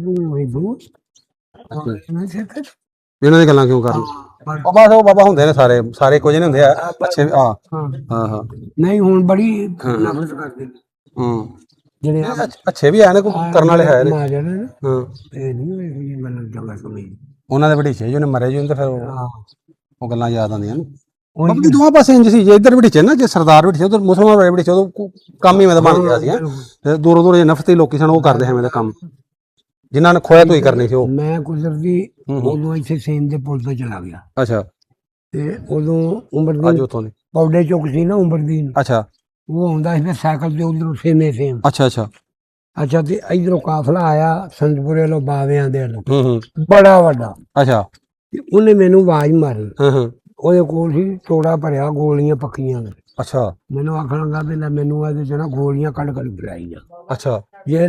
ਇਹਨਾਂ ਦੀ ਗੱਲਾਂ ਕਿਉਂ ਕਰਨ? ਬਾਬਾ ਉਹ ਬਾਬਾ ਹੁੰਦੇ ਨੇ ਸਾਰੇ ਕੁਝ ਨਹੀਂ ਹੁੰਦੇ ਆ ਅੱਛੇ। ਹਾਂ ਹਾਂ ਨਹੀਂ ਹੁਣ ਬੜੀ ਨਫ਼ਰਤ ਕਰਦੇ ਨੇ ਜਿਹੜੇ ਅੱਛੇ ਵੀ ਆ ਨੇ ਕੋਈ ਕਰਨ ਵਾਲੇ ਹੈ ਨੇ। ਹਾਂ ਇਹ ਨਹੀਂ ਹੋਏ ਮੈਨੂੰ ਜਗ੍ਹਾ ਸਮਝ। ਉਹਨਾਂ ਦੇ ਵਡੀਚੇ ਜੋ ਨੇ ਮਰੇ ਜੋ ਤੇ ਫਿਰ ਉਹ ਗੱਲਾਂ ਯਾਦ ਆਉਂਦੀਆਂ ਨੇ। ਬਾਬਾ ਦੋਵਾਂ ਪਾਸੇ ਇੰਜ ਸੀ, ਜੇ ਇੱਧਰ ਵਡੀਚੇ ਨਾ, ਜੇ ਸਰਦਾਰ ਵਡੀਚੇ ਉਧਰ ਮੁਸਲਮਾਨ ਵਾਲੇ ਵਡੀਚੇ, ਉਦੋਂ ਕੰਮ ਹੀ ਮੈਂ ਬਣ ਗਿਆ ਸੀ। ਤੇ ਦੂਰੋਂ ਦੂਰੋਂ ਨਫ਼ਰਤੀ ਲੋਕੀ ਸਨ ਉਹ ਕਰਦੇ ਐਵੇਂ ਦਾ ਕੰਮ ਜਿਨ੍ਹਾਂ ਨੇ ਖੋਇਆ ਤੋਈ ਕਰਨੀ ਸੀ ਉਹ। ਮੈਂ ਕੁਦਰਤੀ ਉਦੋਂ ਇੱਥੇ ਸੇਮ ਦੇ ਪੁਲ ਤੋਂ ਚਲਾ ਗਿਆ। ਅੱਛਾ ਤੇ ਉਦੋਂ ਉਮਰ ਅੱਜ ਦੀ ਉੱਥੋਂ ਦੀ? ਪੌੜੇ ਚੁੱਕ ਸੀ ਨਾ ਉਮਰ ਦੀ। ਅੱਛਾ ਉਹ ਆਉਂਦਾ ਸੀ ਸਾਈਕਲ ਤੇ ਉਧਰੋਂ ਸੇਮ। ਅੱਛਾ ਅੱਛਾ ਅੱਛਾ ਤੇ ਇਧਰੋਂ ਕਾਫਲਾ ਆਇਆ ਸੰਤਪੁਰੇ ਵੱਲੋਂ ਬਾਵਿਆਂ ਦੇ ਵੱਲੋਂ ਹੂੰ ਬੜਾ ਵੱਡਾ। ਅੱਛਾ ਤੇ ਉਹਨੇ ਮੈਨੂੰ ਆਵਾਜ਼ ਮਾਰੀ, ਹਾਂ ਉਹਦੇ ਕੋਲ ਸੀ ਤੋੜਾ ਭਰਿਆ ਗੋਲੀਆਂ ਪੱਕੀਆਂ ਨੇ। ਅੱਛਾ ਮੈਨੂੰ ਆਖਣ ਲੱਗਾ ਵੀ ਲੈ ਮੈਨੂੰ ਇਹਦੇ ਚ ਨਾ ਗੋਲੀਆਂ ਕੱਢ ਪਿਲਾਈ ਜਾ, ਅੱਛਾ ਜੇ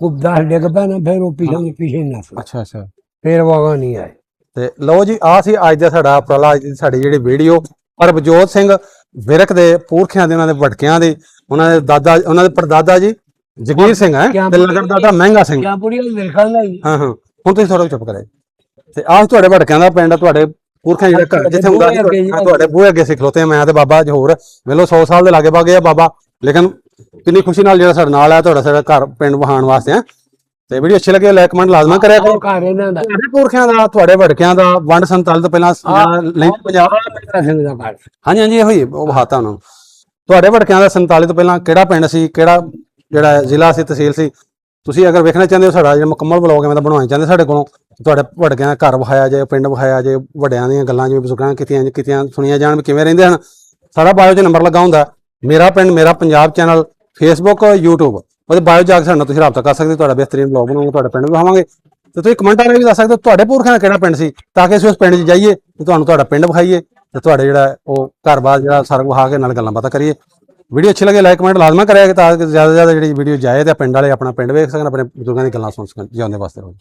ਕੁੱਬਦਾ ਡਿੱਗ ਪਿਆ ਨਾ ਫਿਰ ਉਹ ਪਿਛੇ ਨੱਸ ਅੱਛਾ ਅੱਛਾ ਫਿਰ ਵਾਗਾ ਨਹੀਂ ਆਏ। ਤੇ ਲਓ ਜੀ ਆ ਸੀ ਅੱਜ ਦਾ ਸਾਡਾ ਉਪਰਾਲਾ, ਅੱਜ ਦੀ ਸਾਡੀ ਜਿਹੜੀ ਵੀਡੀਓ। ਪਰਬਜੋਤ ਸਿੰਘ ਵਿਰਕ ਦੇ ਪੁਰਖਿਆਂ ਦੇ, ਉਹਨਾਂ ਦੇ ਵਟਕਿਆਂ ਦੇ, ਉਹਨਾਂ ਦੇ ਦਾਦਾ, ਉਹਨਾਂ ਦੇ ਪੜਦਾਦਾ ਜੀ ਜਗੀਰ ਸਿੰਘ ਹੈ ਤੇ ਲਗੜਦਾਦਾ ਮਹਿੰਗਾ ਸਿੰਘ। ਕਿਆ ਬੁੜੀ ਵੇਖਾਂਗਾ ਹੀ। ਹਾਂ ਹੁਣ ਤੁਸੀਂ ਥੋੜਾ ਚੁੱਪ ਕਰੇ। ਤੇ ਆਹ ਤੁਹਾਡੇ ਵਟਕਿਆਂ ਦਾ ਪਿੰਡ, ਤੁਹਾਡੇ ਪੁਰਖਿਆਂ ਜਿਹੜਾ ਘਰ ਜਿੱਥੇ ਹੁੰਦਾ ਸੀ, ਤੁਹਾਡੇ ਬੂਹੇ ਅੱਗੇ ਅਸੀਂ ਖਲੋਤੇ, ਮੈਂ ਤੇ ਬਾਬਾ ਜਹੂਰ ਵੇਲੋ 100 ਸਾਲ ਦੇ ਲਾਗੇ ਬਾਗੇ ਆ ਬਾਬਾ, ਲੇਕਿਨ ਕਿੰਨੀ ਖੁਸ਼ੀ ਨਾਲ ਜਿਹੜਾ ਸਾਡੇ ਨਾਲ ਆ ਤੁਹਾਡਾ ਸਾਡਾ ਘਰ ਪਿੰਡ ਵਹਾਉਣ ਵਾਸਤੇ ਹੈ। ਤੇ ਵੀਡੀਓ ਅੱਛੀ ਲੱਗੇ ਲਾਈਕ ਕਮੈਂਟ ਲਾਜ਼ਮਾ ਕਰਿਆ ਕਰੋ। ਤੁਹਾਡੇ ਪੁਰਖਿਆਂ ਦਾ, ਤੁਹਾਡੇ ਵਟਕਿਆਂ ਦਾ ਵੰਡ 47 ਤੋਂ ਪਹਿਲਾਂ ਪੰਜਾਬ, ਹਾਂਜੀ ਹਾਂਜੀ ਇਹੋ ਹੀ ਉਹ ਬਹਾਤਾ ਉਹਨਾਂ ਨੂੰ। ਤੁਹਾਡੇ ਵਟਕਿਆਂ ਦਾ 47 ਤੋਂ ਪਹਿਲਾਂ ਕਿਹੜਾ ਪਿੰਡ ਸੀ, ਕਿਹੜਾ ਜਿਹੜਾ ਜ਼ਿਲ੍ਹਾ ਸੀ, ਤਹਿਸੀਲ ਸੀ, ਤੁਸੀਂ ਅਗਰ ਵੇਖਣਾ ਚਾਹੁੰਦੇ ਹੋ ਸਾਡਾ ਜਿਹੜਾ ਮੁਕੰਮਲ ਵਲੌਗ ਐਵੇਂ ਦਾ ਬਣਵਾਉਣਾ ਚਾਹੁੰਦੇ ਸਾਡੇ ਕੋਲੋਂ, ਤੁਹਾਡੇ ਵਟਕਿਆਂ ਦਾ ਘਰ ਵਿਖਾਇਆ ਜਾਏ, ਪਿੰਡ ਵਿਖਾਇਆ ਜਾਏ, ਵੱਡਿਆਂ ਦੀਆਂ ਗੱਲਾਂ ਜਿਵੇਂ ਬਜ਼ੁਰਗਾਂ ਕੀਤੀਆਂ ਸੁਣੀਆਂ ਜਾਣ ਵੀ ਕਿਵੇਂ ਰਹਿੰਦੇ ਹਨ। ਸਾਡਾ ਬਾਇਓ 'ਚ ਨੰਬਰ ਲੱਗਾ ਹੁੰਦਾ, ਮੇਰਾ ਪਿੰਡ ਮੇਰਾ ਪੰਜਾਬ ਚੈਨਲ, ਫੇਸਬੁੱਕ, YouTube, ਉਹਦੇ ਬਾਇਓ ਜਾ ਕੇ ਸਾਡੇ ਨਾਲ ਤੁਸੀਂ ਰਾਬਤਾ ਕਰ ਸਕਦੇ ਹੋ। ਤੁਹਾਡਾ ਬਿਹਤਰੀਨ ਵਲੌਗ ਬਣਾਉਂਗੇ, ਤੁਹਾਡੇ ਪਿੰਡ ਵਿਖਾਵਾਂਗੇ। ਤੇ ਤੁਸੀਂ ਕਮੈਂਟਾਂ ਰਾਹੀਂ ਵੀ ਦੱਸ ਸਕਦੇ ਹੋ ਤੁਹਾਡੇ ਪੁਰਖਿਆਂ ਦਾ ਕਿਹੜਾ ਪਿੰਡ ਸੀ, ਤਾਂ ਕਿ ਅਸੀਂ ਉਸ ਪਿੰਡ 'ਚ ਜਾਈਏ ਤੇ ਤੁਹਾਨੂੰ ਤੁਹਾਡਾ ਪਿੰਡ ਵਿਖਾਈਏ ਤੇ ਤੁਹਾਡੇ ਜਿਹੜਾ ਉਹ ਘਰ-ਬਾਰ ਜਿਹੜਾ ਸਾਰਾ ਵਿਖਾ ਕੇ ਨਾਲ ਗੱਲਾਂ ਬਾਤਾਂ ਕਰੀਏ। ਵੀਡੀਓ ਅੱਛੀ ਲੱਗੇ ਲਾਈਕ ਕਮੈਂਟ ਲਾਜ਼ਮਾ ਕਰਿਆ ਕਿ ਤਾਂ ਕਿ ਜ਼ਿਆਦਾ ਤੋਂ ਜ਼ਿਆਦਾ ਜਿਹੜੀ ਵੀਡੀਓ ਜਾਏ ਤੇ ਪਿੰਡ ਵਾਲੇ ਆਪਣਾ ਪਿੰਡ ਵੇਖ ਸਕਣ, ਆਪਣੇ ਬਜ਼ੁਰਗਾਂ ਦੀ ਗੱਲਾਂ ਸੁਣ ਸਕਣ। ਜਿਉਂਦੇ ਵਾਸਤੇ ਰਹੋ।